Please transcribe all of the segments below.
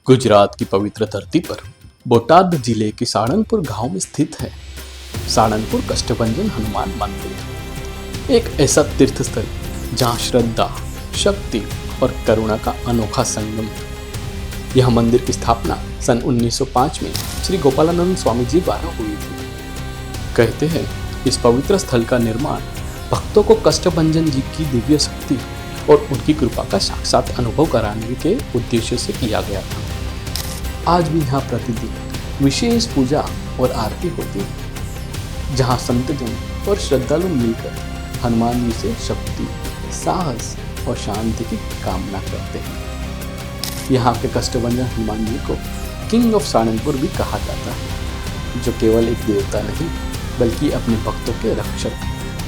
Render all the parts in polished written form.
गुजरात की पवित्र धरती पर बोटाद जिले के साड़नपुर गांव में स्थित है साड़नपुर कष्टभंजन हनुमान मंदिर। एक ऐसा तीर्थ स्थल जहां श्रद्धा, शक्ति और करुणा का अनोखा संगम है। यह मंदिर की स्थापना सन 1905 में श्री गोपालानंद स्वामी जी द्वारा हुई थी। कहते हैं इस पवित्र स्थल का निर्माण भक्तों को कष्टभंजन जी की दिव्य शक्ति और उनकी कृपा का साक्षात अनुभव कराने के उद्देश्य से किया गया था। आज भी यहाँ प्रतिदिन विशेष पूजा और आरती होती है, जहाँ संतजन और श्रद्धालु मिलकर हनुमान जी से शक्ति, साहस और शांति की कामना करते हैं। यहाँ के कष्टभंजन हनुमान जी को किंग ऑफ साड़नपुर भी कहा जाता है, जो केवल एक देवता नहीं बल्कि अपने भक्तों के रक्षक,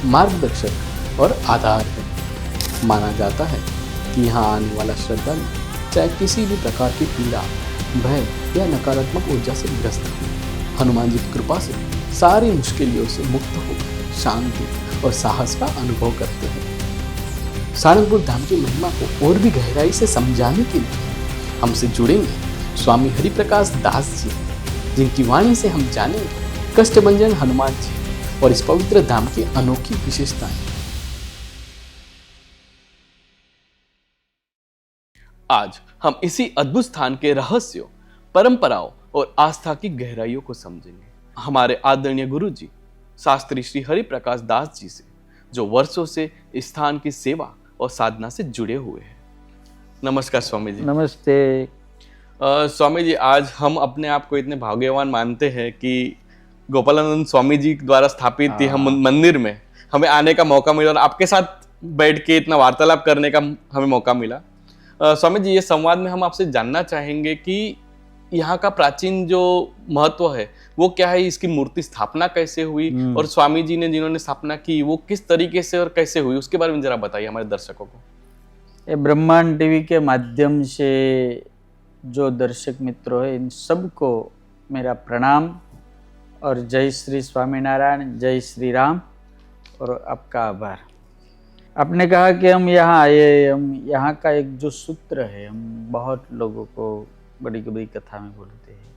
मार्गदर्शक और आधार है। माना जाता है कि यहाँ आने वाला श्रद्धालु चाहे किसी भी प्रकार की पीड़ा, भय या नकारात्मक ऊर्जा से ग्रस्त हो, हनुमान जी की कृपा से सारी मुश्किलों से मुक्त होकर शांति और साहस का अनुभव करते हैं। साड़नपुर धाम की महिमा को और भी गहराई से समझाने के लिए हमसे जुड़ेंगे स्वामी हरिप्रकाश दास जी, जिनकी वाणी से हम जानेंगे कष्टभंजन हनुमान जी और इस पवित्र धाम की अनोखी विशेषताएं। आज हम इसी अद्भुत स्थान के रहस्यों, परंपराओं और आस्था की गहराइयों को समझेंगे हमारे आदरणीय गुरु जी शास्त्री श्री हरिप्रकाश दास जी से, जो वर्षों से इस स्थान की सेवा और साधना से जुड़े हुए हैं। नमस्कार स्वामी जी। नमस्ते। स्वामी जी, आज हम अपने आप को इतने भाग्यवान मानते हैं कि गोपालानंद स्वामी जी द्वारा स्थापित हम मंदिर में हमें आने का मौका मिला और आपके साथ बैठ के इतना वार्तालाप करने का हमें मौका मिला। स्वामी जी, ये संवाद में हम आपसे जानना चाहेंगे कि यहाँ का प्राचीन जो महत्व है वो क्या है, इसकी मूर्ति स्थापना कैसे हुई और स्वामी जी ने जिन्होंने स्थापना की वो किस तरीके से और कैसे हुई, उसके बारे में जरा बताइए हमारे दर्शकों को। ये ब्रह्मांड टीवी के माध्यम से जो दर्शक मित्रों है, इन सबको मेरा प्रणाम और जय श्री स्वामीनारायण, जय श्री राम और आपका आभार। आपने कहा कि हम यहाँ आए, हम यहाँ का एक जो सूत्र है, हम बहुत लोगों को बड़ी बड़ी कथा में बोलते हैं,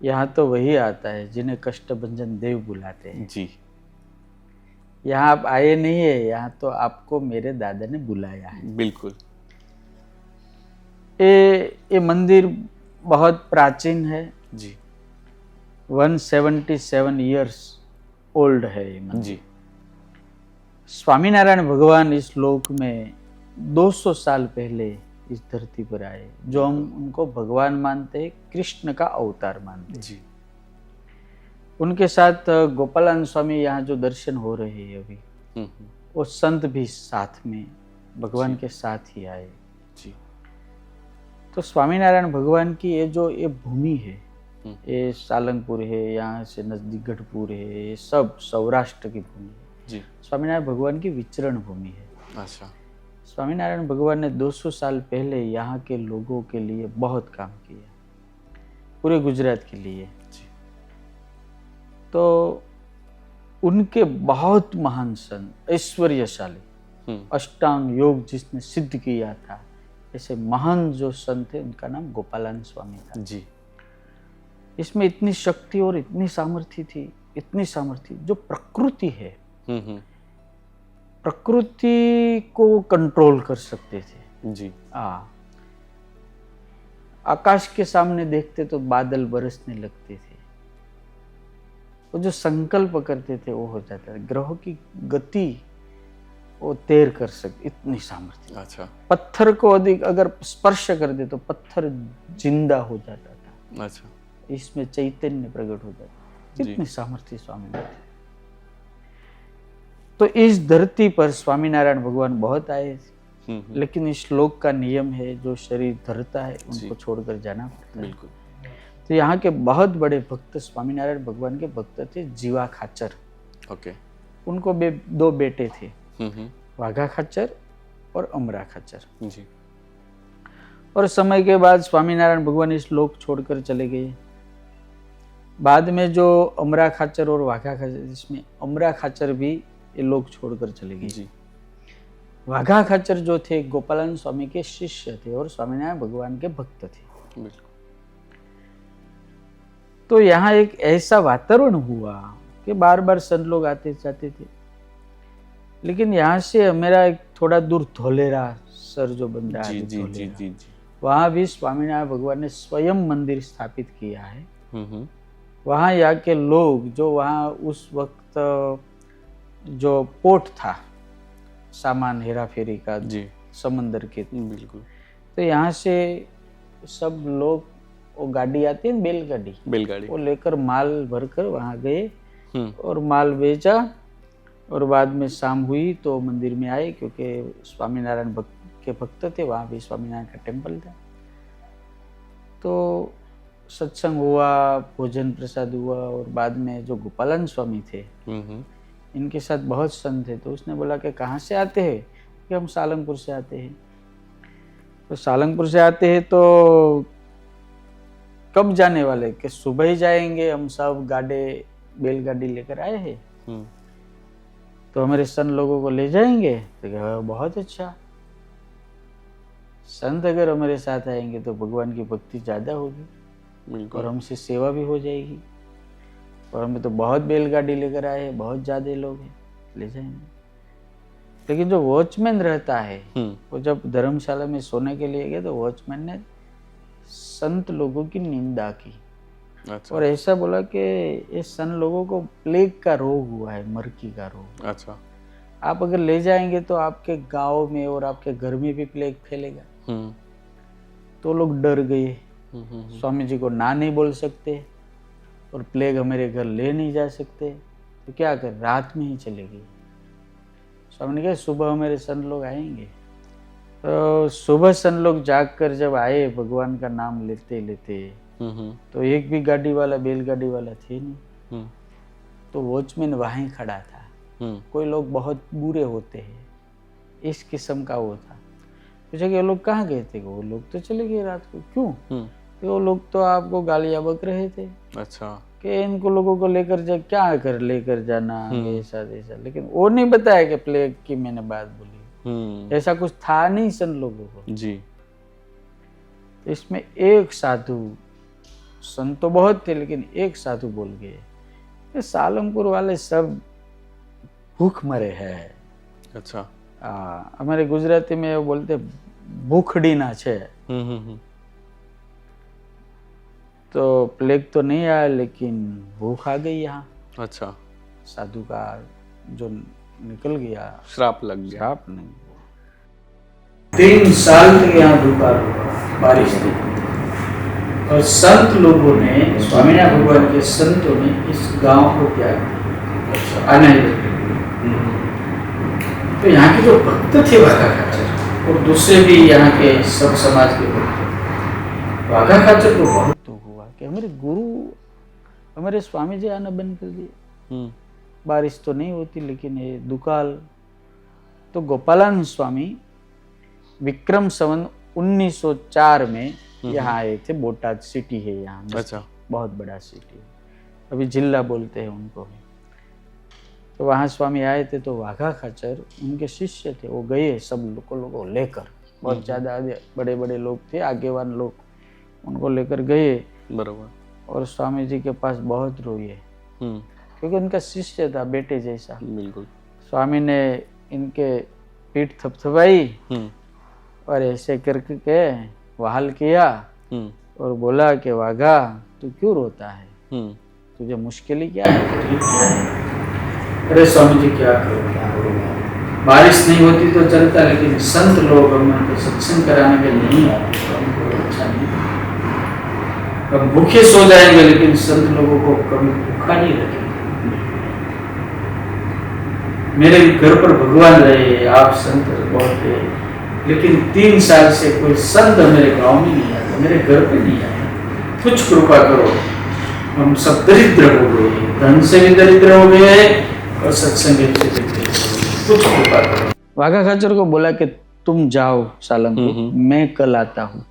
यहाँ तो वही आता है जिन्हें कष्टभंजन देव बुलाते हैं जी। यहाँ आप आए नहीं है, यहाँ तो आपको मेरे दादा ने बुलाया है। बिल्कुल। ये मंदिर बहुत प्राचीन है जी। 177 इयर्स ओल्ड है ये मंदिर जी। स्वामीनारायण भगवान इस लोक में 200 साल पहले इस धरती पर आए, जो हम उनको भगवान मानते हैं, कृष्ण का अवतार मानते हैं जी। उनके साथ गोपालानंद स्वामी यहाँ जो दर्शन हो रहे हैं अभी, वो संत भी साथ में भगवान के साथ ही आए जी। तो स्वामीनारायण भगवान की ये भूमि है, ये सालंगपुर है, यहाँ से नजदीक गढ़पुर है, ये सब सौराष्ट्र की भूमि है जी। स्वामीनारायण भगवान की विचरण भूमि है। अच्छा। स्वामीनारायण भगवान ने 200 साल पहले यहाँ के लोगों के लिए बहुत काम किया, पूरे गुजरात के लिए जी। तो उनके बहुत महान संत, ऐश्वर्यशाली, अष्टांग योग जिसने सिद्ध किया था, ऐसे महान जो संत थे उनका नाम गोपालानंद स्वामी था जी। इसमें इतनी शक्ति और इतनी सामर्थ्य थी, इतनी सामर्थ्य जो प्रकृति है, प्रकृति को कंट्रोल कर सकते थे जी। आकाश के सामने देखते तो बादल बरसने लगते थे, वो जो संकल्प करते थे वो हो जाता था। ग्रहों की गति वो तैर कर सकते, इतनी सामर्थ्य। अच्छा। पत्थर को अधिक अगर स्पर्श कर दे तो पत्थर जिंदा हो जाता था। अच्छा। इसमें चैतन्य प्रकट हो जाता, इतनी सामर्थ्य स्वामी में थी। तो इस धरती पर स्वामीनारायण भगवान बहुत आए, लेकिन इस लोक का नियम है, जो शरीर धरता है उनको छोड़कर जाना पड़ता है। बिल्कुल। तो यहाँ के बहुत बड़े भक्त स्वामीनारायण भगवान के भक्त थे जीवा खाचर। ओके। उनको 2 बेटे थे, वाघा खाचर और अमरा खाचर जी। और समय के बाद स्वामीनारायण भगवान इस लोक छोड़कर चले गए। बाद में जो अमरा खाचर और वाघा खाचर, इसमें अमरा खाचर भी ये लोग छोड़कर चले गए जी। वाघा खाचर जो थे गोपालानंद स्वामी के शिष्य थे और स्वामीनारायण भगवान के भक्त थे। बिल्कुल। तो यहाँ एक ऐसा वातावरण हुआ कि बार बार संत लोग आते जाते थे। लेकिन यहाँ से मेरा एक थोड़ा दूर धोलेरा सर जो बन रहा है, धोलेरा, वहाँ भी स्वामीनारायण भगवान ने स्वयं मंदिर स्थापित किया है। वहाँ यहाँ के लोग जो वहाँ उस वक्त जो पोर्ट था सामान हेरा फेरी का समंदर के, बिल्कुल, तो यहाँ से सब लोग, वो गाड़ी आती है बैलगाड़ी, वो लेकर माल भरकर वहाँ गए और माल बेचा। और बाद में शाम हुई तो मंदिर में आए, क्योंकि स्वामीनारायण के भक्त थे, वहाँ भी स्वामीनारायण का टेम्पल था। तो सत्संग हुआ, भोजन प्रसाद हुआ, और बाद में जो गोपालन स्वामी थे इनके साथ बहुत संत थे। तो उसने बोला कि कहाँ से आते हैं? कि हम सालंगपुर से आते हैं। तो सालंगपुर से आते हैं तो कब जाने वाले? कि सुबह ही जाएंगे, हम सब बैलगाड़ी लेकर आए हैं, तो हमारे संत लोगों को ले जाएंगे। तो कहा बहुत अच्छा, संत अगर हमारे साथ आएंगे तो भगवान की भक्ति ज्यादा होगी और हमसे सेवा भी हो जाएगी, और हमें तो बहुत बैलगाड़ी लेकर आए हैं, बहुत ज्यादा लोग हैं, ले जाएंगे। लेकिन जो वॉचमैन रहता है, वो जब धर्मशाला में सोने के लिए गए तो वॉचमैन ने संत लोगों की निंदा की। अच्छा। और ऐसा बोला कि ये संत लोगों को प्लेग का रोग हुआ है, मरकी का रोग। अच्छा। आप अगर ले जाएंगे तो आपके गांव में और आपके घर में भी प्लेग फैलेगा। तो लोग डर गए, स्वामी जी को ना नहीं बोल सकते और प्लेग हमारे घर ले नहीं जा सकते, तो क्या कर, रात में ही चले गए। स्वामी ने कहा सुबह हमारे संत लोग आएंगे। तो सुबह संत लोग जाग कर जब आए, भगवान का नाम लेते लेते, तो एक भी गाड़ी वाला, बैलगाड़ी वाला थे नहीं। तो वॉचमैन वहीं खड़ा था। कोई लोग बहुत बुरे होते हैं, इस किस्म का वो था। पूछा कि वो लोग कहाँ गए थे? वो लोग तो चले गए रात को। क्यों? कि वो लोग तो आपको गालियां बक रहे थे। अच्छा। कि इनको लोगों को लेकर क्या कर लेकर जाना, ऐसा ऐसा। लेकिन वो नहीं बताया कि प्लेग की मैंने बात बोली, ऐसा कुछ था नहीं सन लोगों को जी। इसमें एक साधु, संत तो बहुत थे लेकिन एक साधु बोल गए, सालंगपुर वाले सब भूख मरे हैं। अच्छा। हमारे गुजराती में वो बोलते भूखड़ी ना छे। तो प्लेग तो नहीं आया लेकिन भूख आ गई यहाँ। अच्छा। साधु का जो निकल गया, श्राप लग गया। श्राप नहीं, 3 साल तक यहाँ भूखा हुआ, बारिश थी। और संत लोगों ने, स्वामीनारायण भगवान के संतों ने इस गांव को क्या आने लगे। तो यहाँ के जो भक्त थे वाघा खाचर और दूसरे भी यहाँ के सब समाज के भक्त, वाघा खाचर को बहुत दुख हुआ कि हमारे गुरु, हमारे स्वामी जी आना बंद कर दिए। बारिश तो नहीं होती लेकिन ये दुकाल। तो गोपालानंद स्वामी विक्रम संवत 1904 में यहाँ आए थे। बोटाद सिटी है यहाँ। अच्छा। बहुत बड़ा सिटी है, अभी जिला बोलते हैं उनको। तो वहाँ स्वामी आए थे, तो वाघा खाचर उनके शिष्य थे, वो गए सब लोगों को लेकर। बहुत ज्यादा बड़े बड़े लोग थे, आगेवान लोग, उनको लेकर गए। बराबर। और स्वामी जी के पास बहुत रोए, क्योंकि उनका शिष्य था, बेटे जैसा। बिल्कुल। स्वामी ने इनके पीठ थपथपाई और ऐसे करके वहाल किया और बोला कि वाघा तू क्यों रोता है, तुझे मुश्किल क्या है? अरे स्वामी जी क्या करूँ, बारिश नहीं होती तो चलता, लेकिन संत लोग हमको सत्संग कराने के नहीं आते तो हमको अच्छा नहीं। अब भूखे सो जाएंगे लेकिन संत लोगों को कभी भूखा नहीं रखेंगे। मेरे घर पर भगवान रहे, आप संत बहुत है, लेकिन 3 साल से कोई संत मेरे गांव में नहीं आता, मेरे घर पे नहीं आता। कुछ कृपा करो, हम सब दरिद्र हो गए, धन से भी दरिद्र हो गए और सत्संग से दरिद्र, कुछ कृपा करो। वाघा खाचर को बोला कि तुम जाओ सालंगपुर, मैं कल आता हूँ।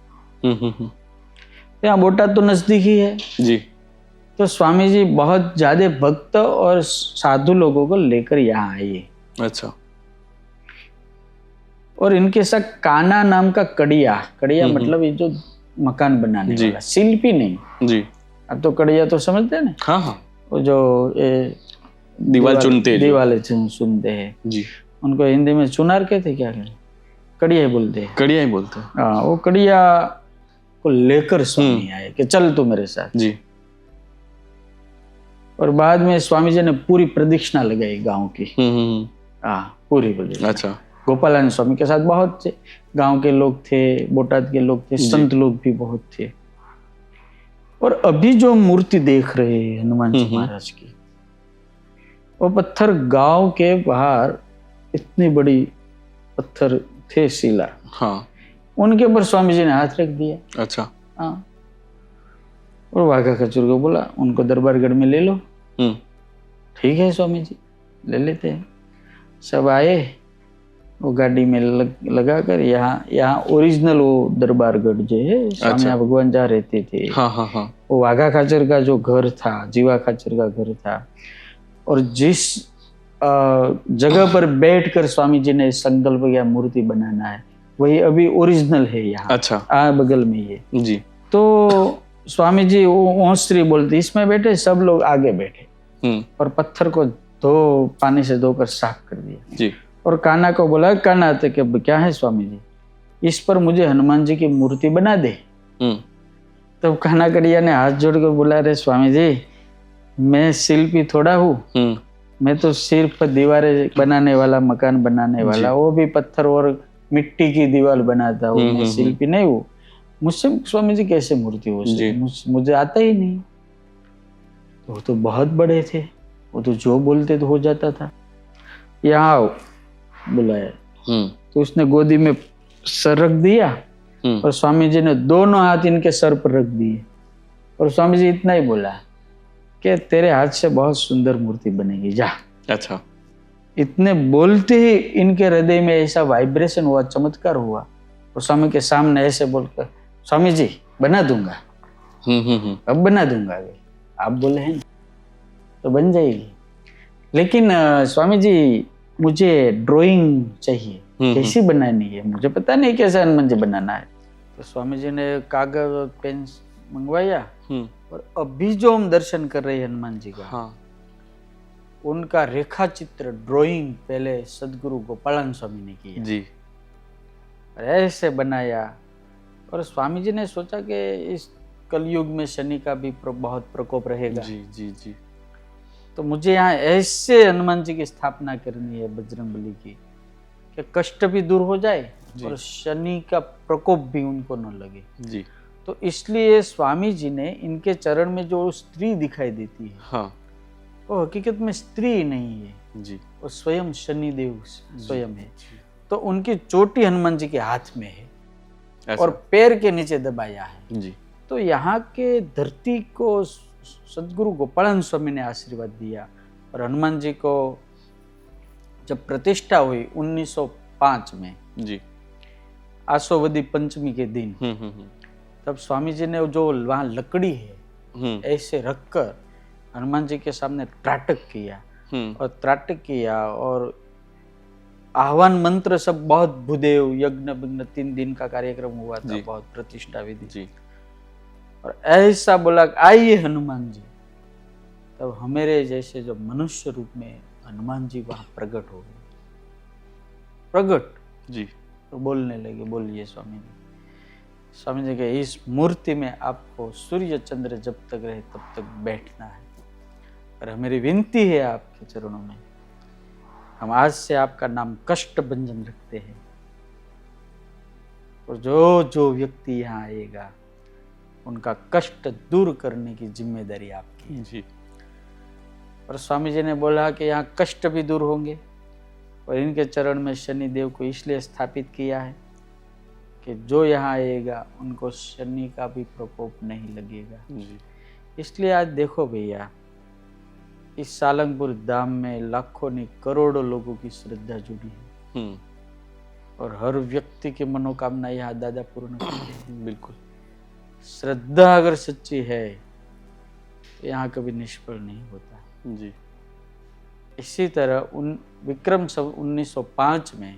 यहाँ बोटाद तो नजदीक ही है जी। तो स्वामी जी बहुत ज्यादा भक्त और साधु लोगों को लेकर यहाँ आए। अच्छा। और इनके साथ काना नाम का कड़िया, मतलब ये जो मकान बनाने जी। वाला, शिल्पी नहीं। जी। अब तो कड़िया तो समझते हैं ना, हाँ हाँ, वो जो दीवार चुनते हैं जो। दीवाले सुनते हैं, जी, उनको हिंदी में चुनार कहते, क्या कहते, कड़िया ही बोलते हैं। कड़िया ही बोलते हैं। हाँ, वो कड़िया को लेकर स्वामी आए कि चल तू मेरे साथ। जी। और बाद में स्वामी जी ने पूरी प्रदक्षिणा लगाई गांव की। हम्म। हाँ, पूरी प्रदक्षिणा। अच्छा। गोपालानंद स्वामी के साथ बहुत थे, गांव के लोग थे, बोटाद के लोग थे, संत लोग भी बहुत थे। और अभी जो मूर्ति देख रहे हैं हनुमान जी महाराज की, वो पत्थर गांव के बाहर इतनी बड़ी पत्थर थे, शिला, हाँ। उनके ऊपर स्वामी जी ने हाथ रख दिया। अच्छा। हाँ, और वाघा खचूर को बोला उनको दरबारगढ़ में ले लो। ठीक है स्वामी जी, ले लेते हैं। सब आए, वो गाड़ी में लगाकर यहाँ ओरिजिनल वो दरबारगढ़ जो है, स्वामी भगवान जहाँ रहते थे, हाँ हाँ हाँ, वो वाघा खाचर का जो घर था, जीवा खाचर का घर था, और जिस जगह पर बैठकर स्वामी जी ने संकल्प किया मूर्ति बनाना है, वही अभी ओरिजिनल है यहाँ। अच्छा। बगल में ये जी। तो स्वामी जी ओसरी बोलते, इसमें बैठे, सब लोग आगे बैठे और पत्थर को पानी से धोकर साफ कर दिया। जी। और कान्हा को बोला, कान्हा तो क्या है स्वामी जी, इस पर मुझे हनुमान जी की मूर्ति बना दे। तब कान्हा कड़िया ने हाथ जोड़कर बोला, अरे स्वामी जी, मैं शिल्पी थोड़ा हूँ, मैं तो सिर्फ दीवारें बनाने वाला, मकान बनाने वाला, वो भी पत्थर और मिट्टी की दीवार बनाता हूँ, मैं शिल्पी नहीं हूँ। मुझसे स्वामी जी कैसे मूर्ति हो सकती, मुझे आता ही नहीं। वो तो बहुत बड़े थे, वो तो जो बोलते तो हो जाता था। यहाँ आओ बुलाया, तो उसने गोदी में सर रख दिया और स्वामी जी ने दोनों हाथ इनके सर पर रख दिए, और स्वामी जी इतना ही बोला कि तेरे हाथ से बहुत सुंदर मूर्ति बनेगी, जा। अच्छा। इतने बोलते ही इनके हृदय में ऐसा वाइब्रेशन हुआ, चमत्कार हुआ, और स्वामी के सामने ऐसे बोलकर, स्वामी जी बना दूंगा, अब बना दूंगा, आप बोले हैं तो बन जाएगी, लेकिन स्वामी जी मुझे ड्राइंग चाहिए, कैसी बनानी है, मुझे पता नहीं कैसे हनुमान जी बनाना है। तो स्वामी जी ने कागज और पेन मंगवाया, और अभी जो हम दर्शन कर रहे हैं हनुमान जी का, उनका रेखा चित्र ड्राइंग पहले सदगुरु गोपालानंद स्वामी ने किया जी, ऐसे बनाया। और स्वामी जी ने सोचा कि इस कलयुग में शनि का भी बहुत प्रकोप रहेगा जी जी जी, तो मुझे यहाँ ऐसे हनुमान जी की स्थापना करनी है, बजरंगबली की, कि कष्ट भी दूर हो जाए और शनि का प्रकोप भी उनको न लगे जी। तो इसलिए स्वामी जी ने इनके चरण में जो स्त्री दिखाई देती है, हाँ, वो हकीकत में स्त्री नहीं है जी, वो स्वयं शनिदेव स्वयं है। तो उनकी चोटी हनुमान जी के हाथ में है और पैर के नीचे दबाया है जी। तो यहाँ के धरती को सदगुरु गोपालानंद स्वामी ने आशीर्वाद दिया, और हनुमान जी को जब प्रतिष्ठा हुई 1905 में जी, आसोवदी पंचमी के दिन, तब स्वामी जी ने जो वहाँ लकड़ी है ऐसे रखकर हनुमान जी के सामने त्राटक किया, और त्राटक किया, और आह्वान मंत्र सब, बहुत भूदेव यज्ञ विघ्न 3 दिन का कार्यक्रम हुआ था, बहुत प्रतिष्ठा विधि जी। और ऐसा बोला, आइए हनुमान जी, तब हमारे जैसे जो मनुष्य रूप में हनुमान जी वहां प्रकट हो गए, प्रकट जी। तो बोलने लगे, बोलिए स्वामी जी। स्वामी जी के इस मूर्ति में आपको सूर्य चंद्र जब तक रहे तब तक बैठना है, और हमारी विनती है आपके चरणों में, हम आज से आपका नाम कष्ट भंजन रखते हैं, और जो जो व्यक्ति यहाँ आएगा उनका कष्ट दूर करने की जिम्मेदारी आपकी जी। और स्वामी जी ने बोला कि यहाँ कष्ट भी दूर होंगे, और इनके चरण में शनि देव को इसलिए स्थापित किया है कि जो यहाँ आएगा उनको शनि का भी प्रकोप नहीं लगेगा जी। इसलिए आज देखो भैया, इस सालंगपुर धाम में लाखों नहीं करोड़ों लोगों की श्रद्धा जुड़ी है, और हर व्यक्ति की मनोकामना यहाँ दादा पूर्ण करते हैं। बिल्कुल, श्रद्धा अगर सच्ची है तो यहाँ कभी निष्फल नहीं होता जी। इसी तरह विक्रम 1905 में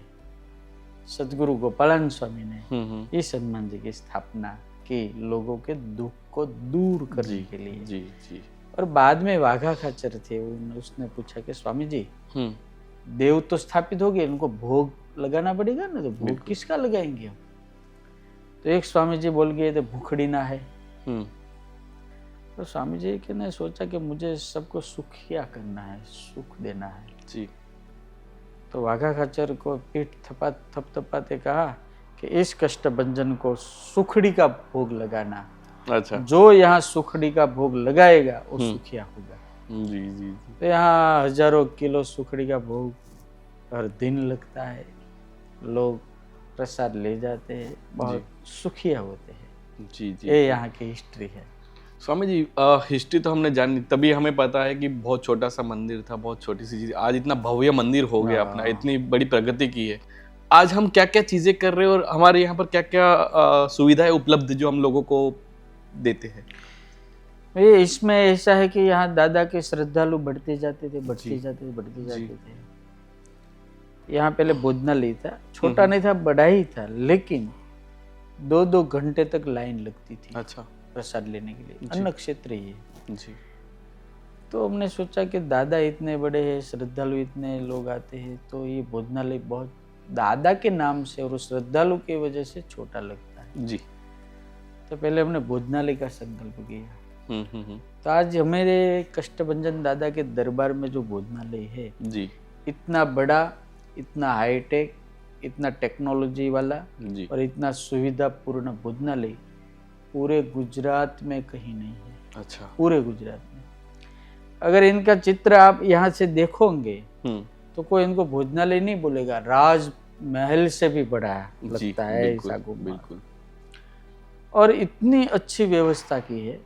सदगुरु गोपालानंद स्वामी ने इस हनुमान जी की स्थापना की। की लोगों के दुख को दूर करने के लिए। जी जी। और बाद में वाघा खाचर थे, उसने पूछा कि स्वामी जी, देव तो स्थापित हो गए, उनको भोग लगाना पड़ेगा ना, तो भोग किसका लगाएंगे हम? तो एक स्वामी जी बोल गए थे भूखड़ी ना है। तो स्वामी जी के ने सोचा कि मुझे सबको सुखिया करना है, सुख देना है जी। तो वाघा खाचर को पीठ थपथपाते कहा कि इस कष्टभंजन को सुखड़ी का भोग लगाना। अच्छा। जो यहाँ सुखड़ी का भोग लगाएगा वो सुखिया होगा। जी जी जी। तो यहाँ हजारों किलो सुखड़ी का भोग हर दिन लगता है, लोग प्रसाद ले जाते हैं, बहुत सुखिया होते हैं। जी जी। ये यहाँ की हिस्ट्री है। स्वामी जी, हिस्ट्री तो हमने जानी, तभी हमें पता है कि बहुत छोटा सा मंदिर था, बहुत छोटी सी चीज, आज इतना भव्य मंदिर हो गया अपना, इतनी बड़ी प्रगति की है। आज हम क्या क्या चीजें कर रहे हैं और हमारे यहाँ पर क्या क्या सुविधाएं उपलब्ध जो हम लोगों को देते हैं। ये इसमें ऐसा है कि यहाँ दादा के श्रद्धालु बढ़ते जाते थे, बढ़ते जाते थे। यहाँ पहले भोजनालय था, छोटा नहीं था, बड़ा ही था, लेकिन 2-2 घंटे तक लाइन लगती थी। अच्छा। प्रसाद लेने के लिए। अन्न क्षेत्र ही है जी। तो हमने सोचा कि दादा इतने बड़े हैं, श्रद्धालु इतने लोग आते हैं, तो ये भोजनालय बहुत दादा के नाम से और श्रद्धालु की वजह से छोटा लगता है जी। तो पहले हमने भोजनालय का संकल्प किया। तो आज हमारे कष्टभंजन दादा के दरबार में जो भोजनालय है जी, इतना बड़ा, इतना हाईटेक, इतना टेक्नोलॉजी वाला जी। और इतना सुविधापूर्ण भोजनालय पूरे गुजरात में कहीं नहीं है। अच्छा। पूरे गुजरात में अगर इनका चित्र आप यहाँ से देखोगे तो कोई इनको भोजनालय नहीं बोलेगा, राजमहल से भी बड़ा लगता है ऐसा बिल्कुल। और इतनी अच्छी व्यवस्था की है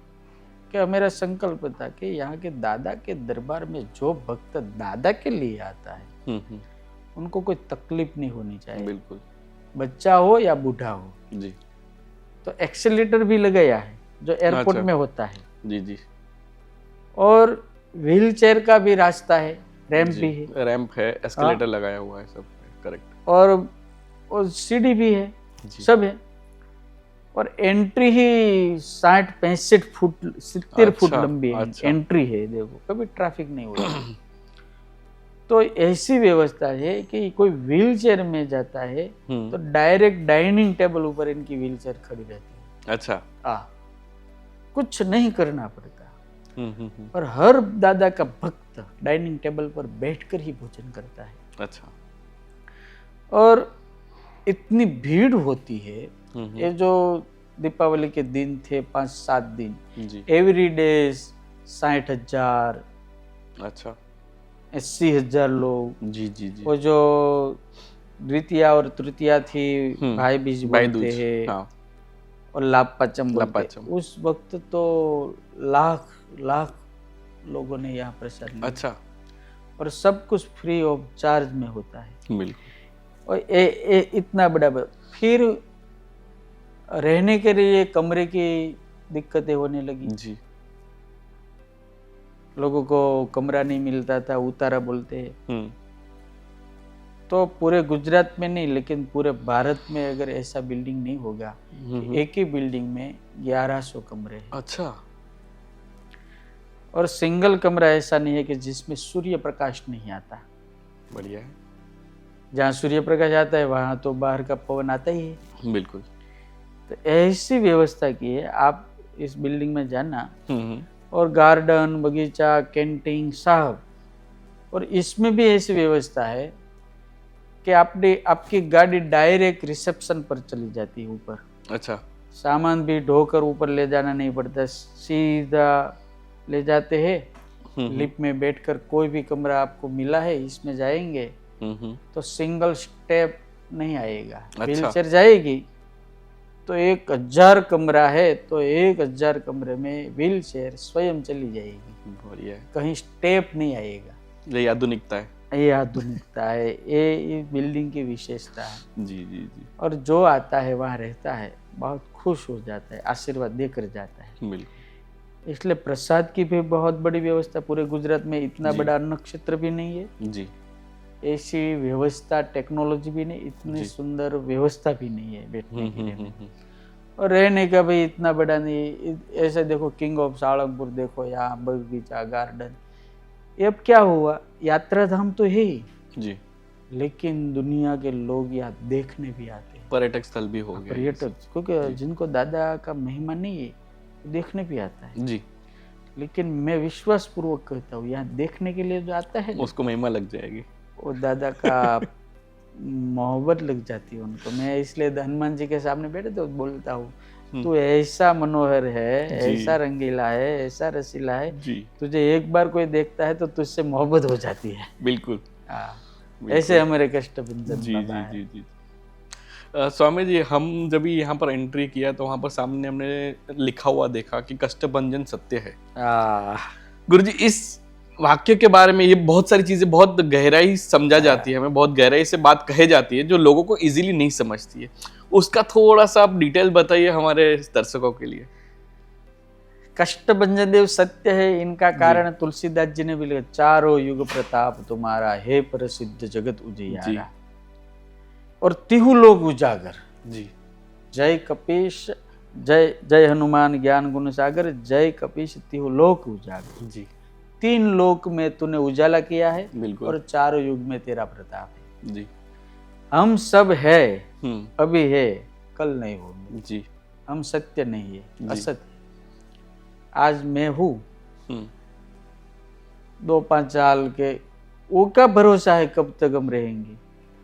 कि मेरा संकल्प था कि यहाँ के दादा के दरबार में जो भक्त दादा के लिए आता है उनको कोई तकलीफ नहीं होनी चाहिए। बिल्कुल, बच्चा हो या बूढ़ा हो जी। तो एक्सीलेटर भी लगाया है जो एयरपोर्ट में होता है जी जी। और व्हील चेयर का भी रास्ता है, रैंप भी है, रैंप है, एस्केलेटर लगाया हुआ है, सब करेक्ट। और सीढ़ी भी है, सब है। और एंट्री ही 60-65 फुट 70 फुट लंबी है। एंट्री है, देखो कभी ट्रैफिक नहीं होता। तो ऐसी व्यवस्था है कि कोई व्हील चेयर में जाता है तो डायरेक्ट डाइनिंग टेबल ऊपर इनकी व्हील चेयर खड़ी रहती है। अच्छा। कुछ नहीं करना पड़ता। और हर दादा का भक्त डाइनिंग टेबल पर बैठकर ही भोजन करता है। अच्छा। और इतनी भीड़ होती है, ये जो दीपावली के दिन थे 5-7 दिन, एवरी डे 60,000, अच्छा 80,000 लोग जी जी जी। वो जो द्वितीया और तृतीया थी, भाई बीज बोलते हैं, हाँ। और लाभ पाचम उस वक्त तो लाख लोगों ने यहाँ प्रसाद लिया। अच्छा। और सब कुछ फ्री ऑफ चार्ज में होता है। बिल्कुल। और इतना बड़ा फिर रहने के लिए कमरे की दिक्कतें होने लगी जी। लोगों को कमरा नहीं मिलता था, उतारा बोलते हैं। तो पूरे गुजरात में नहीं लेकिन पूरे भारत में अगर ऐसा बिल्डिंग नहीं होगा, एक ही बिल्डिंग में 1100 कमरे हैं। अच्छा। और सिंगल कमरा ऐसा नहीं है कि जिसमें सूर्य प्रकाश नहीं आता। बढ़िया है। जहाँ सूर्य प्रकाश आता है वहां तो बाहर का पवन आता ही है। बिल्कुल। तो ऐसी व्यवस्था की है, आप इस बिल्डिंग में जाना और गार्डन, बगीचा, कैंटीन साहब। और इसमें भी ऐसी व्यवस्था है कि आपकी गाड़ी डायरेक्ट रिसेप्शन पर चली जाती है ऊपर। अच्छा। सामान भी ढोकर ऊपर ले जाना नहीं पड़ता, सीधा ले जाते हैं। लिफ्ट में बैठकर कोई भी कमरा आपको मिला है इसमें जाएंगे तो सिंगल स्टेप नहीं आएगा। अच्छा। व्हीलचेयर जाएगी तो 1000 कमरा है तो 1000 कमरे में व्हीलचेयर स्वयं चली जाएगी। बढ़िया। कहीं स्टेप नहीं आएगा। ये आधुनिकता है। ये आधुनिकता है, ये बिल्डिंग की विशेषता है जी जी जी। और जो आता है वहाँ रहता है बहुत खुश हो जाता है, आशीर्वाद देकर जाता है। बिल्कुल। इसलिए प्रसाद की भी बहुत बड़ी व्यवस्था, पूरे गुजरात में इतना बड़ा अन्न क्षेत्र भी नहीं है जी। ऐसी व्यवस्था, टेक्नोलॉजी भी नहीं, इतनी सुंदर व्यवस्था भी नहीं है बैठने के लिए। और रहने का भी इतना बड़ा नहीं। ऐसे देखो किंग ऑफ सालंगपुर देखो, यहाँ बगीचा गार्डन। ये अब क्या हुआ, यात्रा धाम तो है ही, जी, लेकिन दुनिया के लोग यहाँ देखने भी आते हैं। पर्यटक स्थल भी हो गया पर्यटक, क्योंकि जिनको दादा का महिमा नहीं है वो देखने भी आता है। जी, लेकिन मैं विश्वास पूर्वक कहता हूँ, यहाँ देखने के लिए जो आता है ना, उसको महिमा लग जाएगी। वो दादा का मोहब्बत लग जाती है उनको। मैं इसलिए हनुमान जी के सामने बैठे तो बोलता हूँ, तू ऐसा मनोहर है, ऐसा रंगीला है, ऐसा रसीला है, जी, तुझे एक बार कोई देखता है तो तुझसे मोहब्बत हो जाती है। बिल्कुल। हाँ, ऐसे हमारे कष्टभंजन जी बाबा जी हैं। जी जी। स्वामी जी, हम जब यहाँ पर एंट्री किया तो वहाँ पर सामने हमने लिखा हुआ देखा कि कष्टभंजन सत्य है। गुरुजी, इस वाक्य के बारे में ये बहुत सारी चीजें बहुत गहराई समझा जाती है, हमें बहुत गहराई से बात कहे जाती है जो लोगों को इजीली नहीं समझती है। उसका थोड़ा सा आप डिटेल बताइए हमारे दर्शकों के लिए। कष्टभंजन देव सत्य है, इनका कारण तुलसीदास जी ने भी लिखा, चारों युग प्रताप तुम्हारा, हे प्रसिद्ध जगत उजियारा, और तिहु लोक उजागर। जी, जय कपीश, जय जय हनुमान ज्ञान गुण सागर, जय कपीश तिहु लोक उजागर। जी, 3 लोक में तूने उजाला किया है, बिल्कुल। और चारों युग में तेरा प्रताप है। जी, हम सब है, हम्म, अभी है, कल नहीं होंगे। जी, हम सत्य नहीं है, जी। असत्य है। आज मैं हूँ, हम्म, 2-5 साल के, वो का भरोसा है कब तक हम रहेंगे,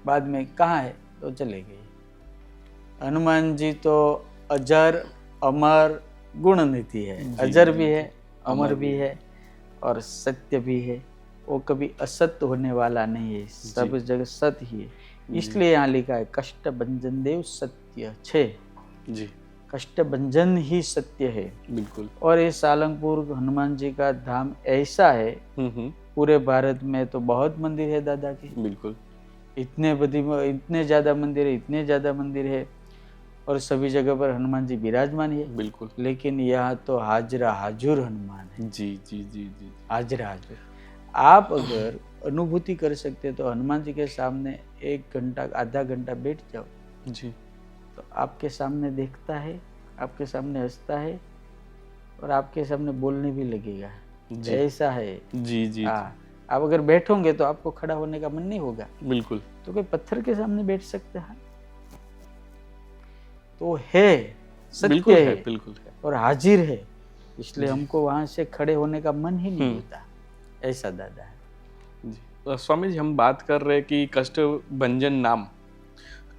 बाद में कहाँ है तो चले गए। हनुमान जी तो अजर अमर गुणनिधि है, अजर भी है, अमर भी है, और सत्य भी है। वो कभी असत्य होने वाला नहीं है, सब जगह सत्य ही है। इसलिए यहाँ लिखा है कष्टभंजन देव सत्य छे। जी, कष्टभंजन ही सत्य है, बिल्कुल। और ये सालंगपुर हनुमान जी का धाम ऐसा है, पूरे भारत में तो बहुत मंदिर है दादा के, बिल्कुल। इतने ज्यादा मंदिर है, इतने ज्यादा मंदिर है, और सभी जगह पर हनुमान जी विराजमान है, बिल्कुल। लेकिन यहाँ तो हाजरा हाजुर हनुमान है। जी जी जी जी, हाजरा हाजुर। आप अगर अनुभूति कर सकते तो हनुमान जी के सामने 1 घंटा आधा घंटा बैठ जाओ, जी, तो आपके सामने देखता है, आपके सामने हंसता है, और आपके सामने बोलने भी लगेगा। ऐसा है। जी जी, हाँ, आप अगर बैठोगे तो आपको खड़ा होने का मन नहीं होगा। बिल्कुल। तो कोई पत्थर के सामने बैठ सकते हैं? तो है, सत्य है, बिल्कुल है। और हाजिर है, इसलिए हमको वहां से खड़े होने का मन ही नहीं होता। ऐसा दादा है जी। स्वामी जी, हम बात कर रहे हैं कि कष्टभंजन नाम,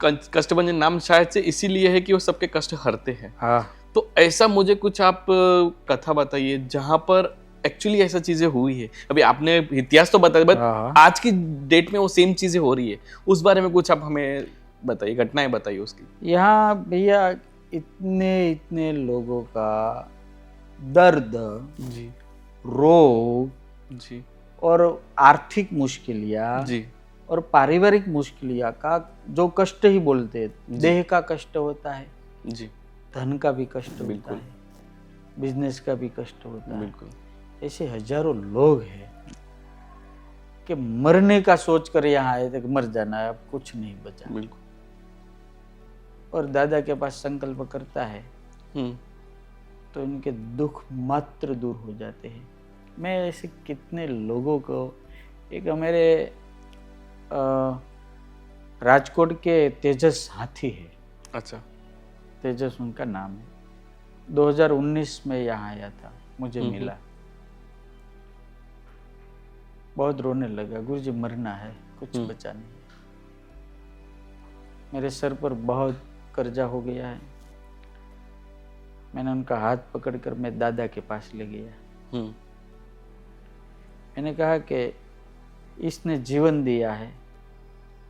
कष्टभंजन नाम शायद से इसीलिए है कि वो सबके कष्ट हरते हैं। हाँ। तो ऐसा मुझे कुछ आप कथा बताइए जहां पर एक्चुअली ऐसा चीजें हुई है। अभी आपने इतिहास तो बताया, बट आज की डेट में वो सेम चीजें हो रही है, उस बारे में कुछ आप हमें बताइए, घटनाएं बताइए उसकी। यहाँ भैया इतने इतने लोगों का दर्द, जी, रोग, जी, और आर्थिक मुश्किलियाँ, जी, और पारिवारिक मुश्किलियाँ का जो कष्ट ही बोलते हैं, देह का कष्ट होता है, जी, धन का भी कष्ट होता बिल्कुल। है, बिजनेस का भी कष्ट होता है। बिल्कुल। ऐसे हजारों लोग हैं कि मरने का सोच कर यहाँ आए थे कि मर जाना है, अब कुछ नहीं बचा। बिल्कुल। और दादा के पास संकल्प करता है हम्म, तो इनके दुख मात्र दूर हो जाते हैं। मैं ऐसे कितने लोगों को, एक हमारे राजकोट के तेजस हाथी है, अच्छा, तेजस उनका नाम है, 2019 में यहाँ आया था, मुझे मिला, बहुत रोने लगा, गुरुजी मरना है, कुछ बचा नहीं, मेरे सर पर बहुत कर्जा हो गया है। मैंने उनका हाथ पकड़कर मैं दादा के पास ले गया। मैंने कहा कि इसने जीवन दिया है,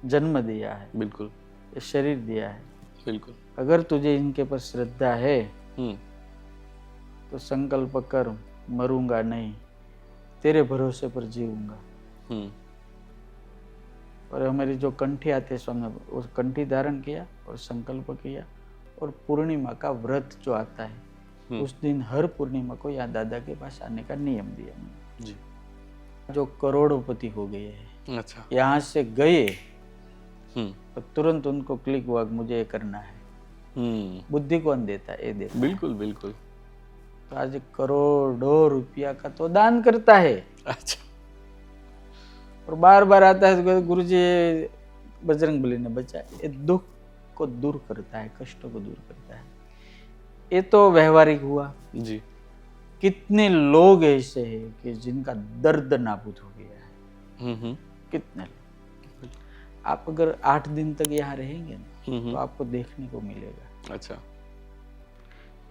जन्म दिया है, बिल्कुल, ये शरीर दिया है, बिल्कुल। अगर तुझे इनके पर श्रद्धा है तो संकल्प कर, मरूंगा नहीं, तेरे भरोसे पर जीऊंगा। और हमारी जो कंठी आते स्वामी, उस कंठी धारण किया और संकल्प किया, और पूर्णिमा का व्रत जो आता है उस दिन हर पूर्णिमा को यहाँ दादा के पास आने का नियम दिया मैंने। जी। जो करोड़पति हो गए हैं, अच्छा, यहाँ से गए तो तुरंत उनको क्लिक हुआ, मुझे ये करना है, बुद्धि कौन देता है? ये देता है। बिल्कुल बिल्कुल। तो आज करोड़ों रुपया का तो दान करता है अच्छा। और बार बार आता है तो गुरु जी बजरंग बली ने बचाया। ये दुख को दूर करता है, कष्टों को दूर करता है। ये तो व्यवहारिक हुआ। जी। कितने लोग ऐसे हैं कि जिनका दर्द नाबूद हो गया है। कितने लोग। आप अगर 8 दिन तक यहाँ रहेंगे ना तो आपको देखने को मिलेगा। अच्छा।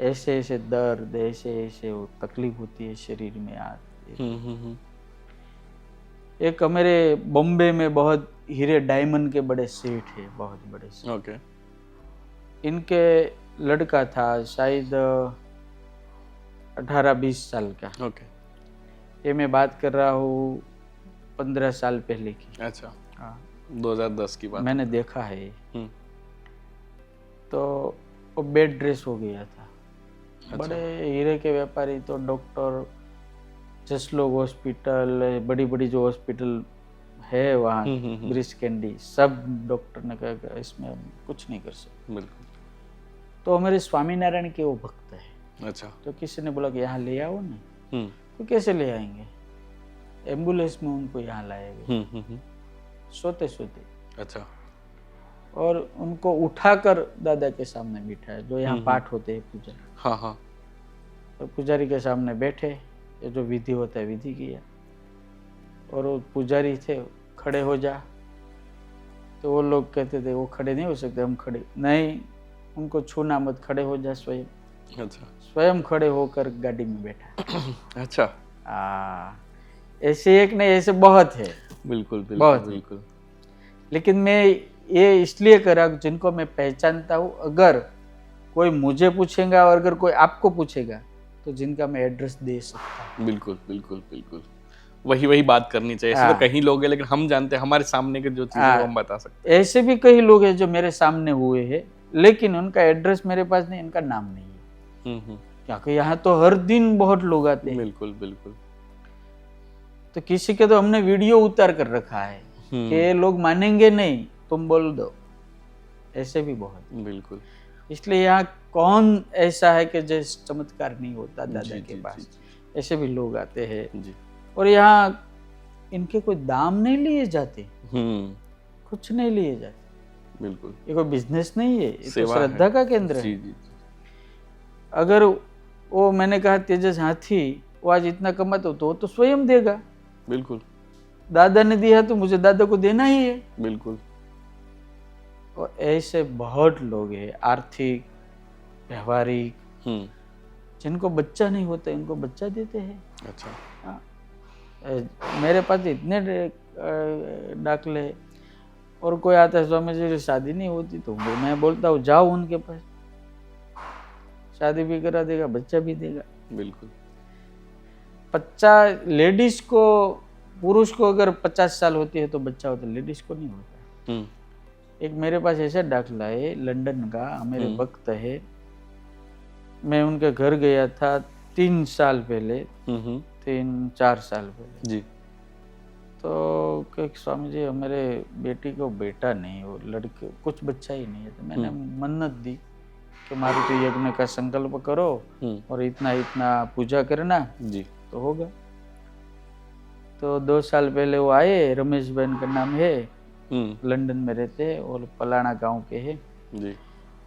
ऐसे ऐसे दर्द, ऐसे ऐसे वो तकलीफ होती है शरीर में आती है। एक हमारे बॉम्बे में बहुत हीरे डायमंड के बड़े सेठ है, बहुत बड़े सेठ। ओके। इनके लड़का था शायद 18-20 साल का। ओके। ये मैं बात कर रहा हूँ 15 साल पहले की। अच्छा। हाँ, 2010 की बात। मैंने देखा है। हम्म। तो वो बेड ड्रेस हो गया था। अच्छा। बड़े हीरे के व्यापारी, तो डॉक्टर जसलोक हॉस्पिटल, बड़ी बड़ी जो हॉस्पिटल है वहाँ, ब्रिज कैंडी, सब डॉक्टर ने कहा कि इसमें हम कुछ नहीं कर सकते। बिल्कुल। तो हमारे स्वामीनारायण के वो भक्त है। अच्छा। तो किसी ने बोला कि यहाँ ले आओ ना। तो कैसे ले आएंगे? एम्बुलेंस में उनको यहाँ लाए गए सोते सोते। अच्छा। और उनको उठाकर दादा के सामने बिठाया, जो यहाँ पाठ होते हैं पूजा। हाँ हाँ। और पुजारी के सामने बैठे, ये जो विधि होता है विधि किया। और वो पुजारी थे, खड़े हो जा। तो वो लोग कहते थे वो खड़े नहीं हो सकते, हम खड़े नहीं, उनको छूना मत, खड़े हो जा स्वयं। अच्छा। स्वयं खड़े होकर गाड़ी में बैठा। अच्छा। ऐसे एक नहीं, ऐसे बहुत है। बिल्कुल बिल्कुल बहुत। बिल्कुल। लेकिन मैं ये इसलिए करा जिनको मैं पहचानता हूँ। अगर कोई मुझे पूछेगा और अगर कोई आपको पूछेगा तो जिनका मैं एड्रेस दे सकता हूँ। बिल्कुल बिल्कुल बिल्कुल। वही बात करनी चाहिए। ऐसे तो कई लोग हैं, लेकिन हम जानते हैं हमारे सामने के जो चीजें वो हम बता सकते हैं। ऐसे भी कई लोग हैं जो मेरे सामने हुए हैं, लेकिन उनका एड्रेस मेरे पास नहीं, इनका नाम नहीं है। क्योंकि यहाँ तो हर दिन बहुत लोग आते हैं। बिल्कुल बिल्कुल। तो किसी के तो हमने वीडियो उतार कर रखा है कि लोग मानेंगे नहीं, तुम बोल दो। ऐसे भी बहुत। बिल्कुल। इसलिए यहाँ कौन ऐसा है कि जैसे चमत्कार नहीं होता दादा जी, के जी, पास। जी। ऐसे भी लोग आते हैं। जी। और यहाँ इनके कोई दाम नहीं लिए जाते, कुछ नहीं लिए जाते। बिल्कुल। ये कोई बिजनेस नहीं है, ये तो सेवा श्रद्धा है। का केंद्र जी, है। जी, जी। अगर वो मैंने कहा तेजस हाथी वो आज इतना कमाता तो वो तो स्वयं देगा। बिल्कुल। दादा ने दिया तो मुझे दादा को देना ही है। बिल्कुल। और ऐसे बहुत लोग हैं, आर्थिक, व्यवहारिक, जिनको बच्चा नहीं होता इनको बच्चा देते हैं। अच्छा। मेरे पास इतने दाखले। और कोई आता है स्वामी जी शादी नहीं होती तो मैं बोलता हूँ जाओ उनके पास, शादी भी करा देगा, बच्चा भी देगा। बिल्कुल। 50 लेडीज को, पुरुष को अगर 50 साल होती है तो बच्चा होता है, लेडीज को नहीं होता। एक मेरे पास ऐसा दाखला है लंदन का, मेरे भक्त है। मैं उनके घर गया था 3 साल पहले, 3-4 साल पहले जी। तो स्वामी जी हमारे बेटी को बेटा नहीं, वो लड़के कुछ बच्चा ही नहीं है। तो मैंने मन्नत दी कि मारुति यज्ञ का संकल्प करो और इतना इतना पूजा करना जी, तो होगा। तो 2 साल पहले वो आए, रमेश बहन का नाम है, लंदन में रहते हैं और पलाना गांव के हैं जी।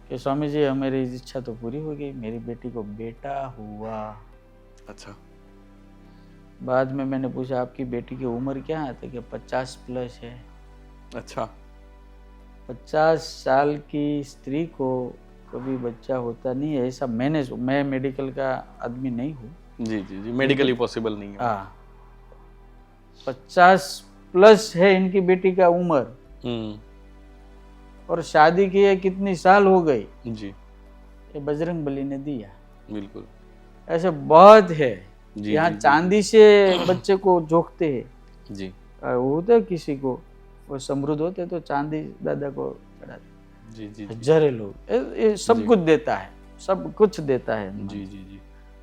कि स्वामी जी हमारी इच्छा तो पूरी हो गई, मेरी बेटी को बेटा हुआ। अच्छा। बाद में मैंने पूछा आपकी बेटी की उम्र क्या है? तो कि 50 प्लस है। अच्छा। 50 साल की स्त्री को कभी बच्चा होता नहीं है, ऐसा मैं मेडिकल का आदमी नहीं हूँ। जी जी जी, मेडिकली पॉसिबल नहीं है। हाँ, 50 प्लस है इनकी बेटी का उम्र। और शादी की है कितनी साल हो गई जी, ये बजरंग बली ने दिया। बिल्कुल। ऐसे बहुत है। यहाँ चांदी से बच्चे को जोखते हैं जी। होता किसी को वो समृद्ध होते तो चांदी दादा को चढ़ाते जी जी। हजारे लोग, ये सब कुछ देता है, सब कुछ देता है जी जी जी।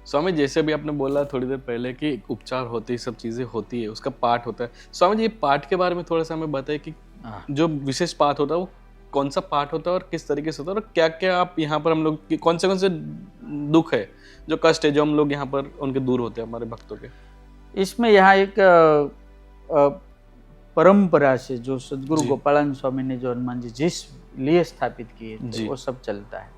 स्वामी जैसे भी आपने बोला थोड़ी देर पहले कि उपचार होते ही सब चीजें होती है, उसका पाठ होता है। स्वामी जी पाठ के बारे में थोड़ा सा हमें बताइए कि जो विशेष पाठ होता है वो कौन सा पाठ होता है और किस तरीके से होता है, और क्या क्या आप यहाँ पर हम लोग कौन से दुख है, जो कष्ट है, जो हम लोग यहाँ पर उनके दूर होते हैं हमारे भक्तों के? इसमें यहाँ एक परंपरा से जो सदगुरु जी। गोपालानंद स्वामी ने जो हनुमान जी जिस लिए स्थापित किए थे जी। वो सब चलता है।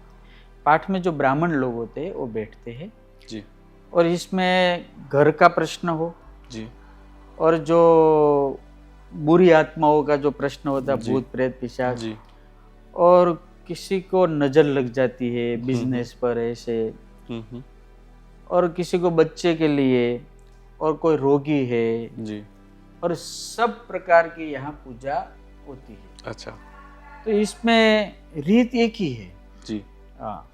पाठ में जो ब्राह्मण लोग होते हैं वो बैठते हैं जी। और इसमें घर का प्रश्न हो जी। और जो बुरी आत्माओं का जो प्रश्न होता है, जी। भूत प्रेत पिशाच, जी। और किसी को नजर लग जाती है बिजनेस पर ऐसे, हम्म। और किसी को बच्चे के लिए, और कोई रोगी है, जी। और सब प्रकार की यहाँ पूजा होती है। अच्छा। तो इसमें रीत एक ही है। जी। हाँ,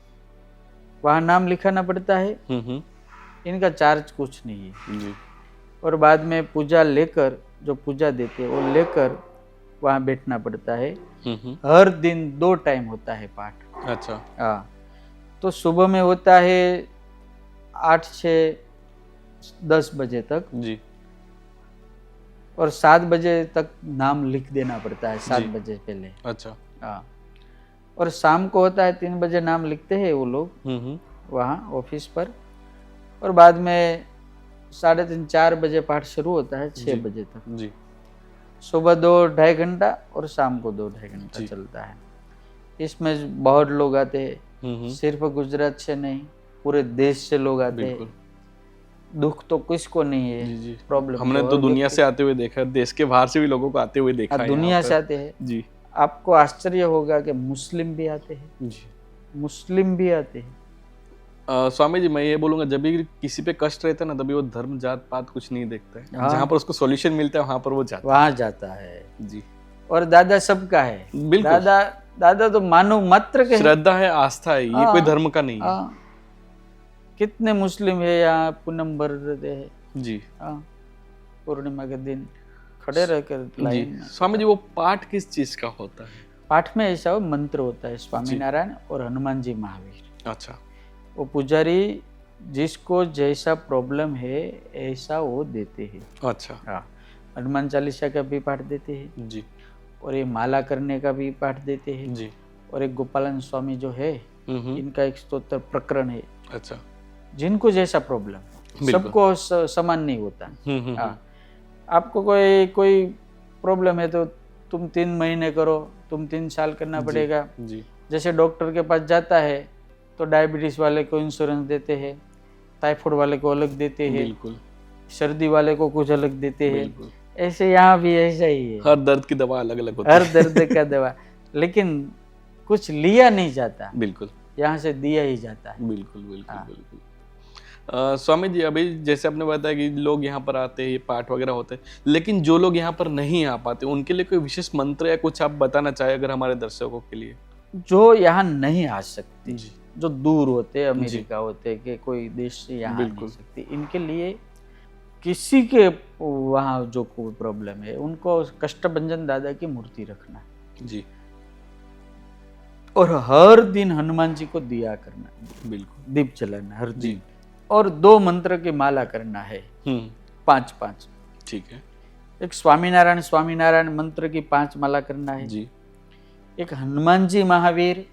वहाँ नाम लिखाना पड़ता है, हम्म। इनका चार्ज कुछ नहीं है। जी। और बाद में पूजा लेकर, जो पूजा देते हैं वो लेकर वहाँ बैठना पड़ता है। हम्म। हर दिन 2 टाइम होता है पाठ। अच्छा। हाँ, तो सुबह में होता है 8 से 10 बजे तक, जी। और 7 बजे तक नाम लिख देना पड़ता है, 7 जी। बजे पहले। अच्छा। हाँ, और शाम को होता है 3 बजे नाम लिखते हैं वो लोग हम्म। वहाँ ऑफिस पर, और बाद में 3:30 4 बजे पाठ शुरू होता है 6 जी। बजे तक। जी। सुबह 2-2.5 घंटा और शाम को 2-2.5 घंटा जी। चलता है। इसमें बहुत लोग आते हैं, हम्म। सिर्फ गुजरात से नहीं, पूरे देश से लोग आते हैं। बिल्कुल। दुख तो किसको नहीं है, जी। जी। प्रॉब्लम हमने तो दुनिया से आते हुए देखा है, देश के बाहर से भी लोगों को आते हुए देखा है दुनिया यहाँ से पर। आते हैं। जी। आपको आश्चर्य होगा कि मुस्लिम भी आते हैं, जी। मुस्लिम भी आते हैं। स्वामी जी, मैं ये बोलूंगा, जब भी किसी पे कष्ट रहता है ना, तभी वो धर्म जात पात कुछ नहीं देखता है। हाँ। जहाँ पर उसको सॉल्यूशन मिलता है वहां पर वो जाता वहाँ जाता है। है। जी। और दादा सबका है। बिल्कुल। दादा तो मानव मात्र के हैं। श्रद्धा है, आस्था है, ये हाँ। कोई धर्म का नहीं है। हाँ, कितने मुस्लिम है यहाँ पूनम भर रहे हैं। जी। हाँ, पूर्णिमा के दिन खड़े रहकर जी। लाइन में। स्वामी जी, वो पाठ किस चीज का होता है? पाठ में ऐसा मंत्र होता है, स्वामीनारायण और हनुमान जी महावीर। अच्छा। वो पुजारी जिसको जैसा प्रॉब्लम है ऐसा वो देते हैं। अच्छा। हाँ, हनुमान चालीसा का भी पाठ देते हैं, जी। और ये माला करने का भी पाठ देते हैं, जी। और एक गोपालन स्वामी जो है इनका एक स्तोत्र प्रकरण है। अच्छा। जिनको जैसा प्रॉब्लम, बिल्कुल। सबको समान नहीं होता। हम्म। हाँ, आपको कोई प्रॉब्लम है तो तुम 3 महीने करो, तुम 3 साल करना जी। पड़ेगा। जी। जैसे डॉक्टर के पास जाता है तो डायबिटीज वाले को इंश्योरेंस देते हैं, टाइफाइड वाले को अलग देते हैं, बिल्कुल। सर्दी वाले को कुछ अलग देते हैं। बिल्कुल। ऐसे यहाँ भी ऐसा ही है, हर दर्द की दवा अलग अलग होती हर है। दर्द का दवा, लेकिन कुछ लिया नहीं जाता, बिल्कुल। यहाँ से दिया ही जाता है। बिल्कुल। बिल्कुल। हाँ। बिल्कुल। स्वामी जी, अभी जैसे आपने बताया कि लोग यहाँ पर आते हैं, ये पाठ वगैरह होते हैं, लेकिन जो लोग यहाँ पर नहीं आ पाते उनके लिए कोई विशेष मंत्र या कुछ आप बताना चाहे अगर हमारे दर्शकों के लिए? जो यहाँ नहीं आ सकते, जी। जो दूर होते, अमेरिका होते, कि कोई देश से यहाँ नहीं बिल्कुल। सकते, इनके लिए किसी के वहाँ जो कोई प्रॉब्लम है उनको कष्टभंजन दादा की मूर्ति रखना है, जी। और हर दिन हनुमान जी को दिया करना, बिल्कुल। दीप जलाना हर जी। दिन, और 2 मंत्र की माला करना है, 5-5। ठीक है। एक स्वामीनारायण मंत्र की 5 माला करना है। जी। एक हनुमान जी महावीर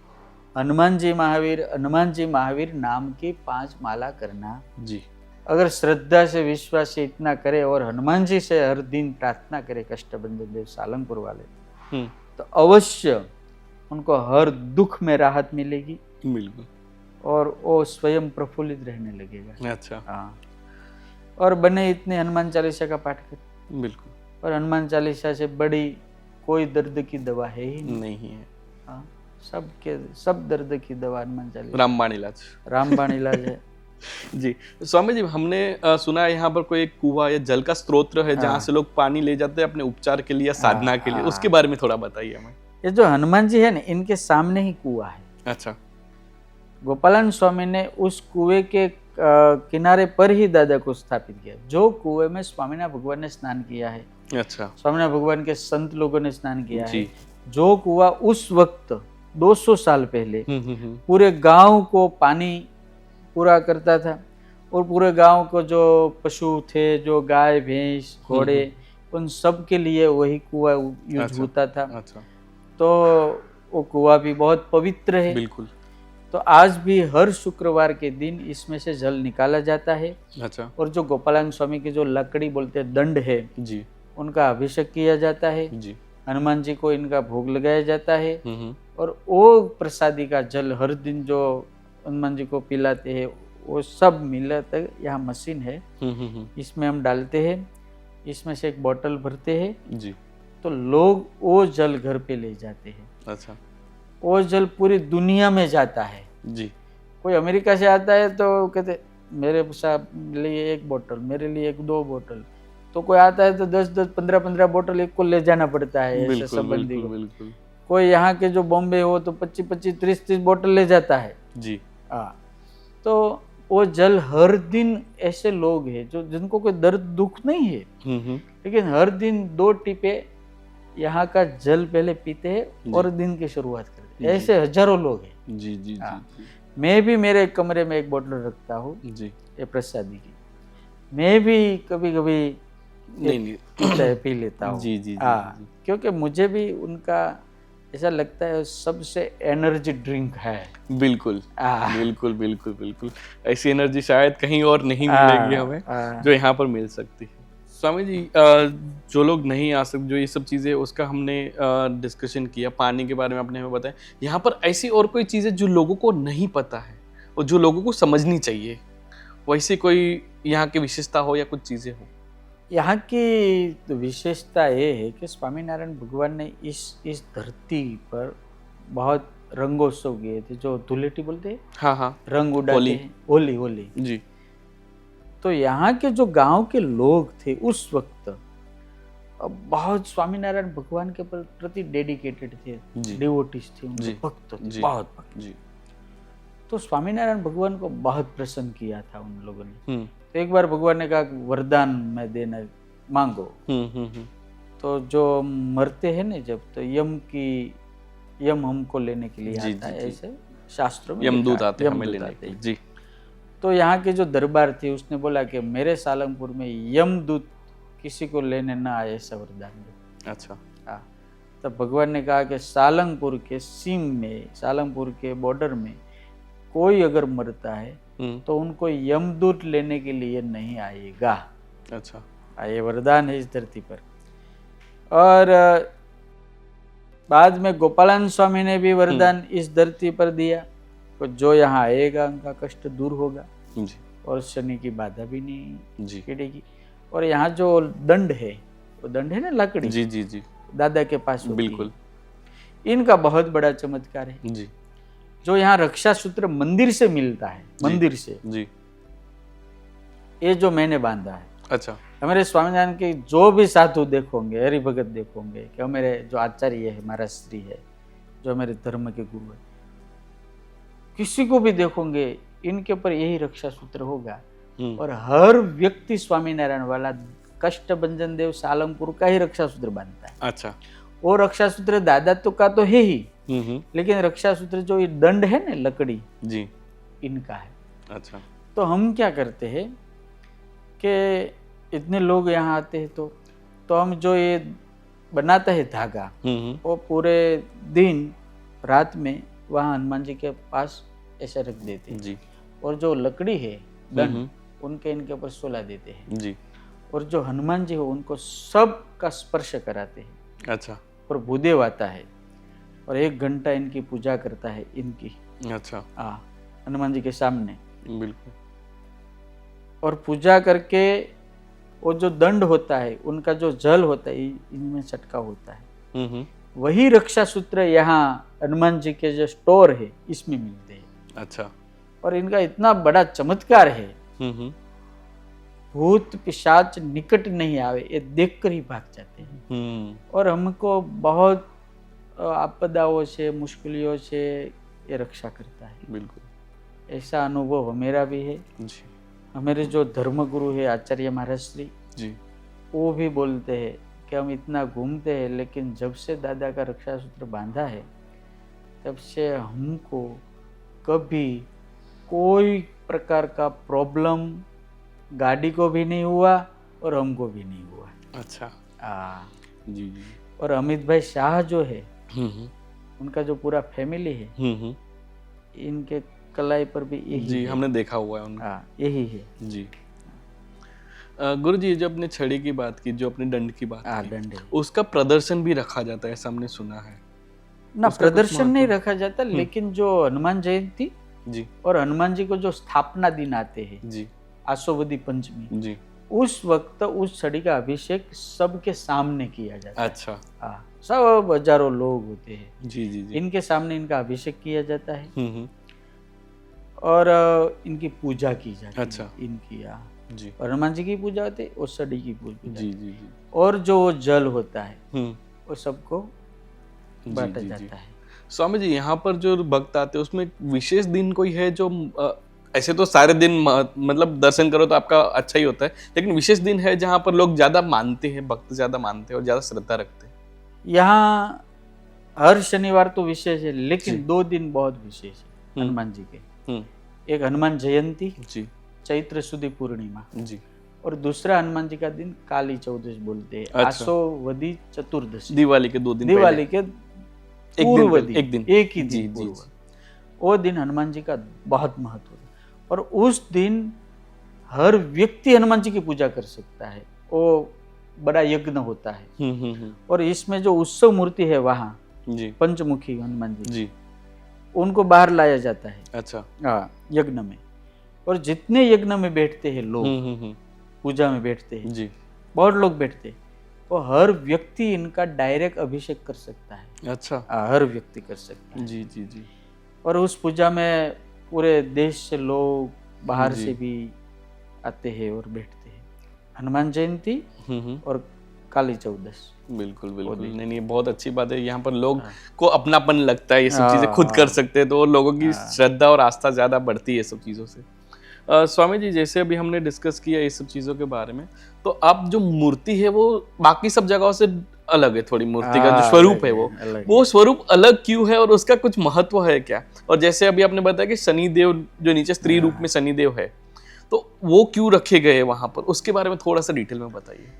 नाम की 5 माला करना। जी। अगर श्रद्धा से, विश्वास से इतना करे और हनुमान जी से हर दिन प्रार्थना करे कष्टभंजन देव सालंगपुर वाले, तो अवश्य उनको हर दुख में राहत मिलेगी, बिल्कुल। और वो स्वयं प्रफुल्लित रहने लगेगा। अच्छा। हाँ, और बने इतने हनुमान चालीसा का पाठ कर, बिल्कुल। और हनुमान चालीसा से बड़ी कोई दर्द की दवा है ही नहीं है। हाँ, सब दर्द की दवा हनुमान चालीसा, रामबाण इलाज। रामबाण इलाज है। जी। स्वामी जी, हमने सुना है यहाँ पर कोई एक कुआं या जल का स्रोत है जहाँ से लोग पानी ले जाते हैं अपने उपचार के लिए या साधना के लिए, उसके बारे में थोड़ा बताइए हमें। ये जो हनुमान जी है ना, इनके सामने ही कुआं है। अच्छा। गोपालन स्वामी ने उस कुएं के किनारे पर ही दादा को स्थापित किया, जो कुएं में स्वामीनारायण भगवान ने स्नान किया है, अच्छा। स्वामीनारायण भगवान के संत लोगों ने स्नान किया जी। है, जो कुआं उस वक्त 200 साल पहले पूरे गांव को पानी पूरा करता था, और पूरे गांव को जो पशु थे, जो गाय भैंस घोड़े, उन सब के लिए वही कुआं यूज अच्छा। होता था। अच्छा। तो वो कुआं भी बहुत पवित्र है। बिल्कुल। तो आज भी हर शुक्रवार के दिन इसमें से जल निकाला जाता है। अच्छा। और जो गोपालानंद स्वामी की जो लकड़ी बोलते हैं दंड है, जी उनका अभिषेक किया जाता है। जी। हनुमान जी को इनका भोग लगाया जाता है। हम्म। और वो प्रसादी का जल हर दिन जो हनुमान जी को पिलाते हैं, वो सब मिला तक यहाँ मशीन है, इसमें हम डालते हैं, इसमें से एक बोतल भरते हैं जी। तो लोग वो जल घर पे ले जाते हैं। अच्छा। वो जल पूरी दुनिया में जाता है। जी। कोई अमेरिका से आता है तो कहते मेरे साहब लिए एक बोतल, मेरे लिए एक 2 बोतल। तो कोई आता है तो 10-10, 15-15 बोतल एक को ले जाना पड़ता है ऐसे बिल्कुल संबंधी बिल्कुल को। बिल्कुल। कोई यहाँ के जो बॉम्बे हो तो 25-25, 30-30 बोतल ले जाता है। जी। हाँ, तो वो जल हर दिन ऐसे लोग हैं जो जिनको कोई दर्द दुख नहीं है, लेकिन हर दिन 2 टीपे यहाँ का जल पहले पीते हैं और दिन की शुरुआत करते हैं। ऐसे हजारों लोग हैं। जी जी जी। मैं भी मेरे कमरे में एक बोतल रखता हूँ जी। ये प्रसादी की। मैं भी कभी कभी नहीं पी लेता हूँ। जी जी हाँ, क्योंकि मुझे भी उनका ऐसा लगता है सबसे एनर्जी ड्रिंक है। बिल्कुल बिल्कुल बिल्कुल बिल्कुल। ऐसी एनर्जी शायद कहीं और नहीं मिलेगी हमें जो यहाँ पर मिल सकती है। स्वामी जी, जो लोग नहीं आ सकते, जो ये सब चीज़ें उसका हमने डिस्कशन किया, पानी के बारे में आपने हमें बताया, यहाँ पर ऐसी और कोई चीज़ें जो लोगों को नहीं पता है और जो लोगों को समझनी चाहिए, वैसे कोई यहाँ की विशेषता हो या कुछ चीज़ें हो? यहाँ की विशेषता ये है कि स्वामीनारायण भगवान ने इस धरती पर बहुत रंगोत्सव किए थे, जो धुलेटी बोलते हैं। हाँ, रंग उड़ाते हैं, होली जी। तो यहाँ के जो गांव के लोग थे उस वक्त बहुत स्वामीनारायण भगवान के प्रति डेडिकेटेड थे, डिवोटीज थे, उनके भक्त थे, बहुत भक्त जी। तो स्वामीनारायण भगवान को बहुत प्रसन्न किया था उन लोगों ने। तो एक बार भगवान ने कहा वरदान में देना मांगो। तो जो मरते हैं ना जब, तो यम हमको लेने के लिए आता है, ऐसे शास्त्रों में यमदूत आते हैं हमें लेने के लिए जी। तो यहाँ के जो दरबार थे उसने बोला कि मेरे सालंगपुर में यमदूत किसी को लेने ना आए, ऐसा वरदान दो। अच्छा। हाँ, तब भगवान ने कहा कि सालंगपुर के सीम में, सालंगपुर के बॉर्डर में कोई अगर मरता है तो उनको यमदूत लेने के लिए नहीं आएगा। अच्छा। ये वरदान है इस धरती पर। और बाद में गोपालानंद स्वामी ने भी वरदान इस धरती पर दिया, तो जो यहाँ आएगा उनका कष्ट दूर होगा जी। और शनि की बाधा भी नहीं गिरेगी। और यहाँ जो दंड है, वो दंड है ना लकड़ी, जी जी जी, दादा के पास बिल्कुल, इनका बहुत बड़ा चमत्कार है जी। जो यहाँ रक्षा सूत्र मंदिर से मिलता है, मंदिर से जी, ये जो मैंने बांधा है। अच्छा। हमारे स्वामीनारायण के जो भी साधु देखोगे, हरि भगत देखोगे, कि हमारे जो आचार्य है, महाराज श्री है, जो हमारे धर्म के गुरु है, किसी को भी देखोगे इनके ऊपर यही रक्षा सूत्र होगा। और हर व्यक्ति स्वामीनारायण वाला कष्टभंजन देव सालंगपुर का ही रक्षा सूत्र बांधता है। अच्छा। वो रक्षा सूत्र दादा तो का तो है ही, लेकिन रक्षा सूत्र जो ये दंड है ना लकड़ी जी, इनका है। अच्छा। तो हम क्या करते हैं कि इतने लोग यहाँ आते हैं तो हम जो ये बनाता है धागा, वो पूरे दिन रात में वहाँ हनुमान जी के पास ऐसा रख देते हैं जी। और जो लकड़ी है दंड, उनके इनके ऊपर सोला देते हैं जी। और जो हनुमान जी हो उनको सब का स्पर्श कराते हैं। अच्छा। और भूदेव आता है और 1 घंटा इनकी पूजा करता है इनकी। अच्छा। हाँ, हनुमान जी के सामने बिल्कुल। और पूजा करके वो जो दंड होता है, उनका जो जल होता है, इनमें छटका होता है। वही रक्षा सूत्र यहाँ हनुमान जी के जो स्टोर है इसमें मिलते हैं। अच्छा। और इनका इतना बड़ा चमत्कार है, भूत पिशाच निकट नहीं आवे, ये देखकर ही भाग जाते हैं। और हमको बहुत आपदाओं से, मुश्किलों से ये रक्षा करता है। बिल्कुल, ऐसा अनुभव मेरा भी है जी। हमारे जो धर्मगुरु है आचार्य महाराज श्री जी, वो भी बोलते हैं कि हम इतना घूमते हैं, लेकिन जब से दादा का रक्षा सूत्र बांधा है तब से हमको कभी कोई प्रकार का प्रॉब्लम गाड़ी को भी नहीं हुआ और हमको भी नहीं हुआ। अच्छा। जी जी। और अमित भाई शाह जो है, उनका जो पूरा फैमिली है, इनके कलाई पर भी यही जी, है। हमने देखा हुआ है उनको। हाँ, यही है। जी। गुरु जी, जब आपने छड़ी की बात की, जो अपने दंड की बात हाँ, की, दंड है उसका प्रदर्शन भी रखा जाता है, ऐसा हमने सुना है। ना। उसका कुछ प्रदर्शन नहीं महत्व? रखा जाता, लेकिन जो हनुमान जयंती जी और हनुमान जी को जो स्थापना दिन आते हैं, जी आसोवदी पंचमी, जी। उस वक्त उस छड़ी का अभिषेक सबके सामने किया जाता है। अच्छा। हाँ, सब हजारों लोग होते हैं, जी जी जी। इनके सामने इनका अभिषेक किया जाता है हम्म। और इनकी पूजा की जाती अच्छा। है इनकी। हाँ, जी और हनुमान जी की पूजा होती है, उस छड़ी की पूजा जी जी जी। और जो वो जल होता है हम्म। वो सबको जी बांटा जी जी। जाता है। स्वामी जी, यहाँ पर जो भक्त आते हैं उसमें एक विशेष दिन कोई है जो ऐसे तो सारे दिन मतलब दर्शन करो तो आपका अच्छा ही होता है, लेकिन विशेष दिन है जहाँ पर लोग ज्यादा मानते हैं, भक्त ज्यादा मानते हैं और ज्यादा श्रद्धा रखते हैं? यहाँ हर शनिवार तो विशेष है, लेकिन जी। 2 दिन बहुत विशेष है हनुमान जी के। हम्म। एक हनुमान जयंती, जी चैत्र सुदी पूर्णिमा, जी। और दूसरा हनुमान जी का दिन काली चौदश बोलते हैं, अच्छा। आसोवदी चतुर्दशी, दिवाली के 2 दिन दिवाली के दिन पूर्व पहले, दिन, एक दिन। एक ही जी, दिन जी, पूर्व। जी। वो दिन हनुमान जी का बहुत महत्व है और उस दिन हर व्यक्ति हनुमान जी की पूजा कर सकता है। वो बड़ा यज्ञ होता है और इसमें जो उत्सव मूर्ति है वहाँ जी पंचमुखी हनुमान जी, जी। उनको बाहर लाया जाता है। अच्छा। हाँ, यज्ञ में। और जितने यज्ञ में बैठते हैं लोग, पूजा में बैठते हैं, जी। बहुत लोग बैठते हैं, वो हर व्यक्ति इनका डायरेक्ट अभिषेक कर सकता है। अच्छा। हर व्यक्ति कर सकता है। जी जी जी। और उस पूजा में पूरे देश से लोग, बाहर जी। से भी आते हैं और बैठते हैं। हनुमान जयंती और काली चौदस। बिल्कुल बिल्कुल। दिन। नहीं नहीं, बहुत अच्छी बात है। यहाँ पर लोग हाँ। को अपनापन लगता है, ये सब चीजें खुद कर सकते हैं, तो लोगों की श्रद्धा और आस्था ज्यादा बढ़ती है ये सब चीजों से। स्वामी जी, जैसे अभी हमने डिस्कस किया ये सब चीजों के बारे में, तो आप जो मूर्ति है वो बाकी सब जगहों से अलग है थोड़ी, मूर्ति का जो स्वरूप है वो स्वरूप अलग क्यों है और उसका कुछ महत्व है क्या? और जैसे अभी आपने बताया कि शनिदेव जो नीचे स्त्री रूप में शनिदेव है, तो वो क्यों रखे गए वहां पर, उसके बारे में थोड़ा सा डिटेल में बताइए।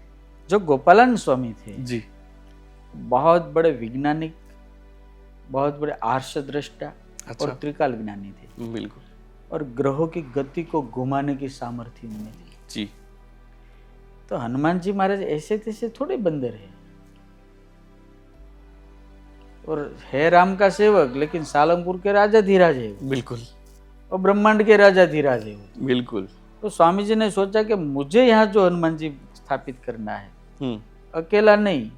जो गोपालन स्वामी थे जी, बहुत बड़े वैज्ञानिक, बहुत बड़े आर्षदृष्टा अच्छा। और त्रिकाल ज्ञानी थे। बिल्कुल। और ग्रहों की गति को घुमाने की सामर्थ्य उनमें थी। जी। तो हनुमान जी महाराज ऐसे तैसे थोड़े बंदर है, और है राम का सेवक, लेकिन सालंगपुर के राजा धीराज है वो, बिल्कुल और ब्रह्मांड के राजा धीराज है वो। बिल्कुल। तो स्वामी जी ने सोचा कि मुझे यहाँ जो हनुमान जी स्थापित करना है, अकेला नहीं,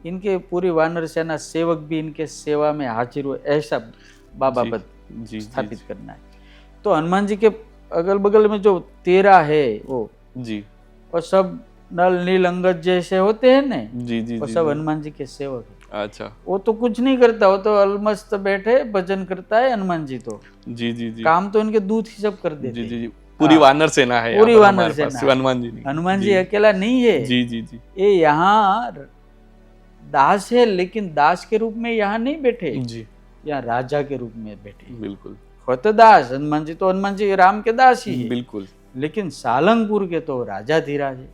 इनके पूरी वानर सेना सेवक भी इनके सेवा में हाजिर हो, ऐसा बाबा पद स्थापित करना है। तो हनुमान जी के अगल बगल में जो 13 है वो जी, और सब नल नील अंगद जैसे होते हैं ना, जी जी, वो सब हनुमान जी के सेवक है। अच्छा। वो तो कुछ नहीं करता, वो तो अलमस्त बैठे भजन करता है हनुमान जी। तो जी जी जी, काम तो इनके दूत ही सब कर देते। जी जी जी, पूरी वानर सेना है, पूरी वानर सेना, हनुमान जी नहीं। हनुमान जी अकेला नहीं है। जी जी जी, ये यहाँ दास है, लेकिन दास के रूप में यहाँ नहीं बैठे, जी, यहाँ राजा के रूप में बैठे। बिल्कुल। खुद दास हनुमान जी, तो हनुमान जी राम के दास ही है, बिल्कुल। लेकिन सालंगपुर के तो राजा धीराज है,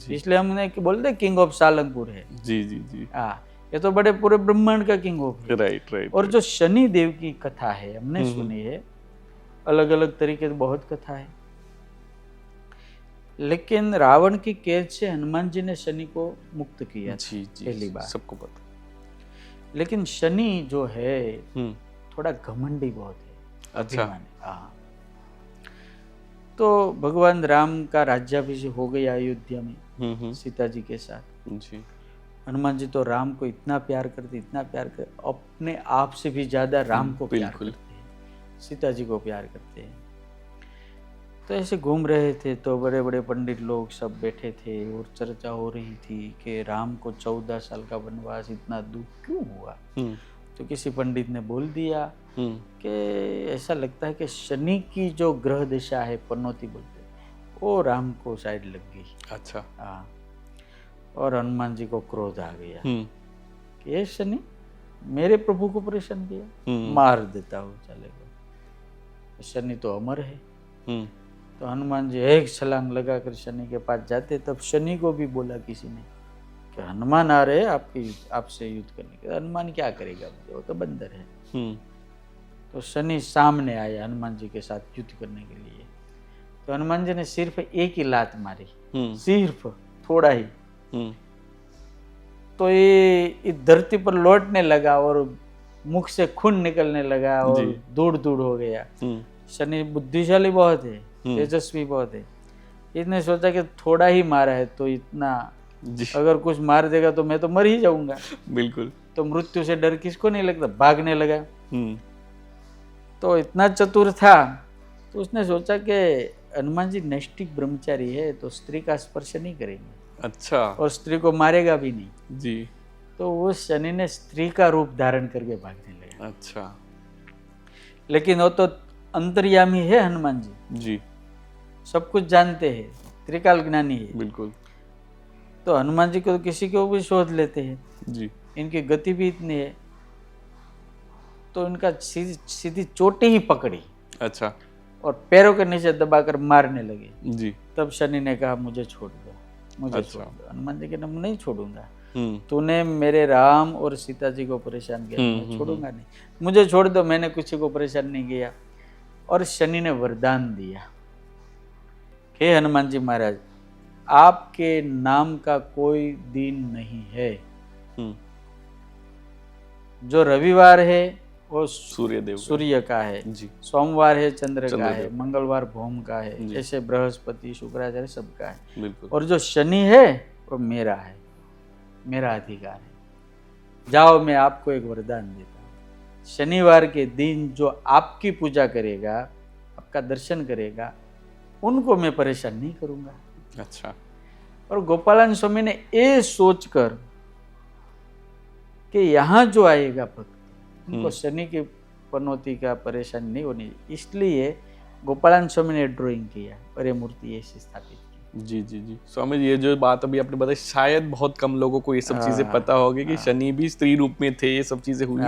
इसलिए हमने बोलते किंग ऑफ सालंगपुर है। जी जी जी, हाँ, ये तो बड़े पूरे ब्रह्मांड का किंग ऑफ है। Right right. और जो शनि देव की कथा है हमने सुनी है, अलग अलग तरीके से बहुत कथा है, लेकिन रावण की कैद से हनुमान जी ने शनि को मुक्त किया जी जी, पहली बार, सबको पता। लेकिन शनि जो है थोड़ा घमंडी बहुत है। अच्छा। हाँ, तो भगवान राम का राज्याभिषेक हो गया अयोध्या में सीता जी के साथ। जी। हनुमान जी तो राम को इतना प्यार करते, इतना प्यार करते, अपने आप से भी ज्यादा राम को प्यार करते हैं, सीता जी को प्यार करते हैं। तो ऐसे घूम रहे थे तो बड़े बड़े पंडित लोग सब बैठे थे और चर्चा हो रही थी कि राम को 14 साल का वनवास, इतना दुख क्यों हुआ। तो किसी पंडित ने बोल दिया कि ऐसा लगता है कि शनि की जो ग्रह दिशा है, पनौती बोलते हैं, वो राम को शायद लग गई। अच्छा। हाँ, और हनुमान जी को क्रोध आ गया कि ये शनि मेरे प्रभु को परेशान किया, मार देता हूँ चलेगा। शनि तो अमर है। तो हनुमान जी एक छलांग लगाकर शनि के पास जाते, तब शनि को भी बोला किसी ने कि कि हनुमान आ रहे हैं आपसे युद्ध करने के। हनुमान क्या करेगा मुझे, वो तो बंदर है। तो शनि सामने आए हनुमान जी के साथ युद्ध करने के लिए। तो हनुमान जी ने सिर्फ एक ही लात मारी, सिर्फ थोड़ा ही, तो ये धरती पर लौटने लगा और मुख से खून निकलने लगा और दूर दूर हो गया। शनि बुद्धिशाली बहुत है, तेजस्वी बहुत है। इसने सोचा कि थोड़ा ही मारा है तो इतना, अगर कुछ मार देगा तो मैं तो मर ही जाऊंगा। बिल्कुल। तो मृत्यु से डर किसको नहीं लगता, भागने लगा। तो इतना चतुर था, तो उसने सोचा कि हनुमान जी नैष्टिक ब्रह्मचारी है तो स्त्री का स्पर्श नहीं करेंगे। अच्छा। और स्त्री को मारेगा भी नहीं जी। तो वो शनि ने स्त्री का रूप धारण करके भागने लगा। अच्छा। लेकिन वो तो अंतर्यामी है हनुमान जी, सब कुछ जानते हैं, त्रिकाल ज्ञानी है। बिल्कुल। तो हनुमान जी को किसी को भी शोध लेते हैं जी। इनकी गति भी इतनी है। तो इनका सीधी चोटी ही पकड़ी। अच्छा। और पैरों के नीचे दबाकर मारने लगे। जी। तब शनि ने कहा मुझे छोड़ दो, मुझे अच्छा। छोड़ दो। हनुमान जी के नाम नहीं छोड़ूंगा, तूने मेरे राम और सीता जी को परेशान किया, मैं छोड़ूंगा नहीं, मुझे छोड़ दो, मैंने किसी को परेशान नहीं किया। और शनि ने वरदान दिया, हे हनुमान जी महाराज, आपके नाम का कोई दिन नहीं है। जो रविवार है वो सूर्य का है, सोमवार है चंद्र का है, मंगलवार भौम का है, जैसे बृहस्पति शुक्राचार्य सबका है। और जो शनि है वो मेरा है, मेरा अधिकार है। जाओ मैं आपको एक वरदान देता हूँ, शनिवार के दिन जो आपकी पूजा करेगा, आपका दर्शन करेगा, उनको मैं परेशान नहीं करूंगा। अच्छा। और गोपालन स्वामी ने ये सोचकर कि यहाँ जो आएगा भक्त, उनको शनि की पनौती का परेशानी नहीं होनी, इसलिए गोपालन स्वामी ने ड्राइंग किया और ये मूर्ति ऐसी स्थापित की। जी जी जी स्वामी जी, ये जो बात अभी आपने बताई, शायद बहुत कम लोगों को ये सब चीजें पता होगी कि शनि भी स्त्री रूप में थे, ये सब चीजें हुई,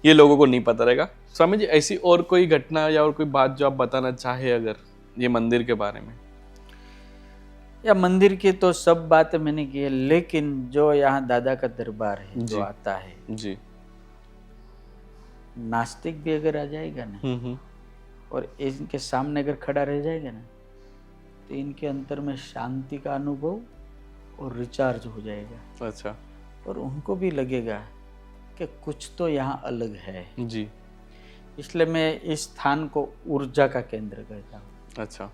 ये लोगों को नहीं पता रहेगा। स्वामी जी, ऐसी और कोई घटना या और कोई बात जो आप बताना चाहे अगर ये मंदिर के बारे में? या मंदिर की तो सब बातें मैंने की है, लेकिन जो यहाँ दादा का दरबार है जो आता है जी, नास्तिक भी अगर आ जाएगा ना और इनके सामने अगर खड़ा रह जाएगा ना, तो इनके अंतर में शांति का अनुभव और रिचार्ज हो जाएगा। अच्छा। और उनको भी लगेगा कि कुछ तो यहाँ अलग है जी। इसलिए मैं इस स्थान को ऊर्जा का केंद्र कहता हूँ। अच्छा।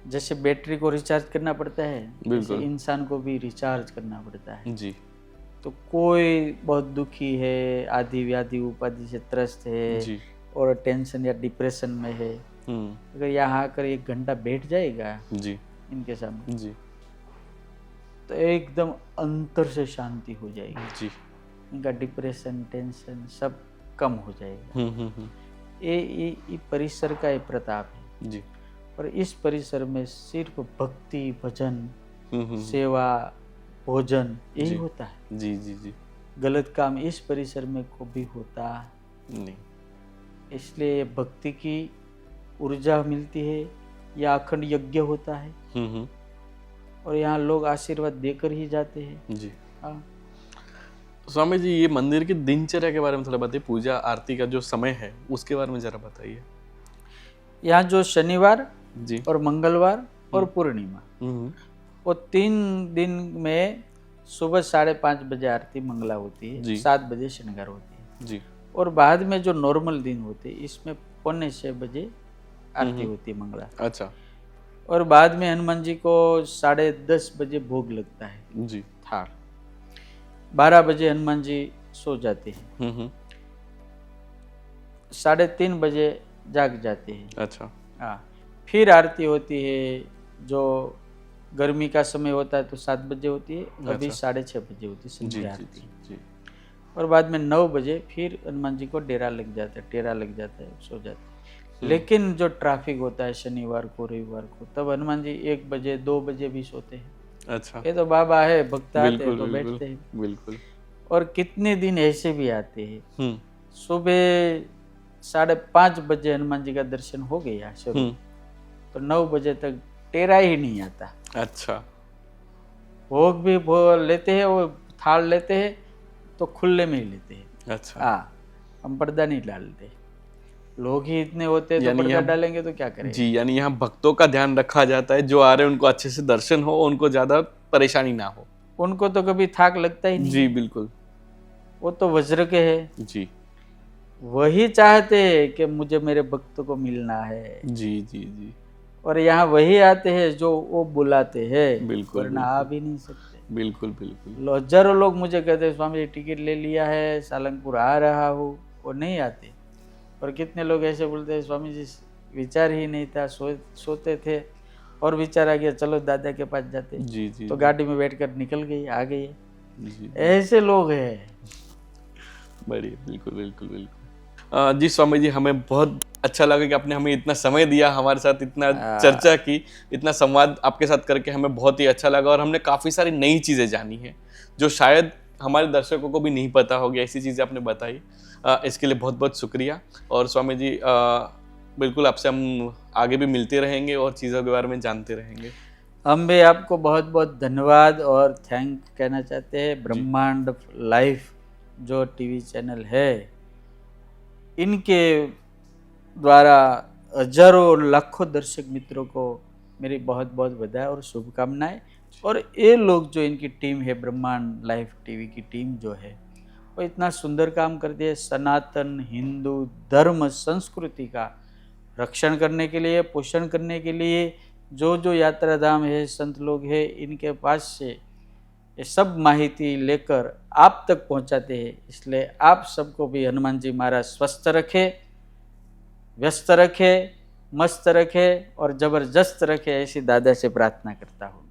जैसे बैटरी को रिचार्ज करना पड़ता है, जैसे इंसान को भी रिचार्ज करना पड़ता है। जी। तो कोई बहुत दुखी है, आदि व्याधि उपाधि से त्रस्त है जी, और टेंशन या डिप्रेशन में है, अगर यहाँ आकर 1 घंटा बैठ जाएगा जी इनके सामने जी, तो एकदम अंतर से शांति हो जाएगी जी, इनका डिप्रेशन टेंशन सब कम हो जाएगा। ये परिसर का एक प्रताप है जी। और इस परिसर में सिर्फ भक्ति भजन सेवा भोजन यही होता है। जी जी जी। गलत काम इस परिसर में कभी होता नहीं, इसलिए भक्ति की ऊर्जा मिलती है, या अखंड यज्ञ होता है और यहाँ लोग आशीर्वाद देकर ही जाते हैं। जी। हाँ स्वामी जी, ये मंदिर की दिनचर्या के बारे में थोड़ा बताइए, पूजा आरती का जो समय है उसके बारे में जरा बताइए। यहाँ जो शनिवार जी और मंगलवार और पूर्णिमा, वो 3 दिन में सुबह 5:30 बजे आरती मंगला होती है, 7 बजे श्रृंगार होती है जी। और बाद में जो नॉर्मल दिन होते हैं इसमें 5:45 बजे आरती होती है मंगला। अच्छा। और बाद में हनुमान जी को 10:30 बजे भोग लगता है जी। थाल। 12 बजे हनुमान जी सो जाते हैं, 3:30 बजे जाग जाते हैं। अच्छा। हाँ, फिर आरती होती है, जो गर्मी का समय होता है तो 7 बजे होती है, अभी 6:30 बजे होती है संध्या आरती। जी। और बाद में 9 बजे फिर हनुमान जी को डेरा लग जाता है, टेरा लग जाता है, सो जाते हैं। लेकिन जो ट्रैफिक होता है शनिवार को रविवार को, तब हनुमान जी 1 बजे 2 बजे भी सोते हैं। अच्छा। ये तो बाबा है, भक्त आते हैं तो बैठते हैं। बिल्कुल। और कितने दिन ऐसे भी आते हैं, सुबह 5:30 बजे हनुमान जी का दर्शन हो गया शुरू, तो 9 बजे तक टेरा ही नहीं आता। अच्छा। भोग भी लेते हैं, वो थाल लेते हैं तो खुले में ही लेते हैं। अच्छा, हाँ, हम पर्दा नहीं डालते। लोग ही इतने होते हैं तो यानी पर्दा यहाँ- डालेंगे तो क्या करेंगे। जी, यानी यहाँ भक्तों का ध्यान रखा जाता है, जो आ रहे हैं उनको अच्छे से दर्शन हो, उनको ज्यादा परेशानी ना हो। उनको तो कभी थाक लगता ही नहीं। जी बिल्कुल। वो तो वज्र के है, जी वही चाहते हैं कि मुझे मेरे भक्त को मिलना है। जी जी जी, और यहाँ वही आते हैं जो वो बुलाते हैं, बिल्कुल, वरना आ भी नहीं सकते। बिल्कुल बिल्कुल। हजारों लोग मुझे कहते हैं स्वामी जी टिकट ले लिया है, सालंगपुर आ रहा हूँ, वो नहीं आते। और कितने लोग ऐसे बोलते हैं स्वामी जी विचार ही नहीं था, सोते थे और विचार आ गया, चलो दादा के पास जाते। जी जी तो गाड़ी में बैठकर निकल गई, आ गई। जी, ऐसे लोग हैं। बढ़िया, बिल्कुल बिल्कुल बिल्कुल। जी स्वामी जी, हमें बहुत अच्छा लगा कि आपने हमें इतना समय दिया, हमारे साथ इतना चर्चा की, इतना संवाद आपके साथ करके हमें बहुत ही अच्छा लगा। और हमने काफ़ी सारी नई चीज़ें जानी हैं जो शायद हमारे दर्शकों को भी नहीं पता होगी, ऐसी चीज़ें आपने बताई। इसके लिए बहुत बहुत शुक्रिया। और स्वामी जी बिल्कुल आपसे हम आगे भी मिलते रहेंगे और चीज़ों के बारे में जानते रहेंगे। हम भी आपको बहुत बहुत धन्यवाद और थैंक कहना चाहते हैं। ब्रह्मांड लाइफ जो टीवी चैनल है, इनके द्वारा हजारों और लाखों दर्शक मित्रों को मेरी बहुत बहुत बधाई और शुभकामनाएं। और ये लोग जो इनकी टीम है, ब्रह्मांड लाइफ टीवी की टीम जो है, वो इतना सुंदर काम करती है। सनातन हिंदू धर्म संस्कृति का रक्षण करने के लिए, पोषण करने के लिए जो जो यात्रा धाम है, संत लोग हैं, इनके पास से ये सब माहिती लेकर आप तक पहुंचाते हैं। इसलिए आप सबको भी हनुमान जी महाराज स्वस्थ रखे, व्यस्त रखे, मस्त रखे और जबरदस्त रखे, ऐसी दादा से प्रार्थना करता हूँ।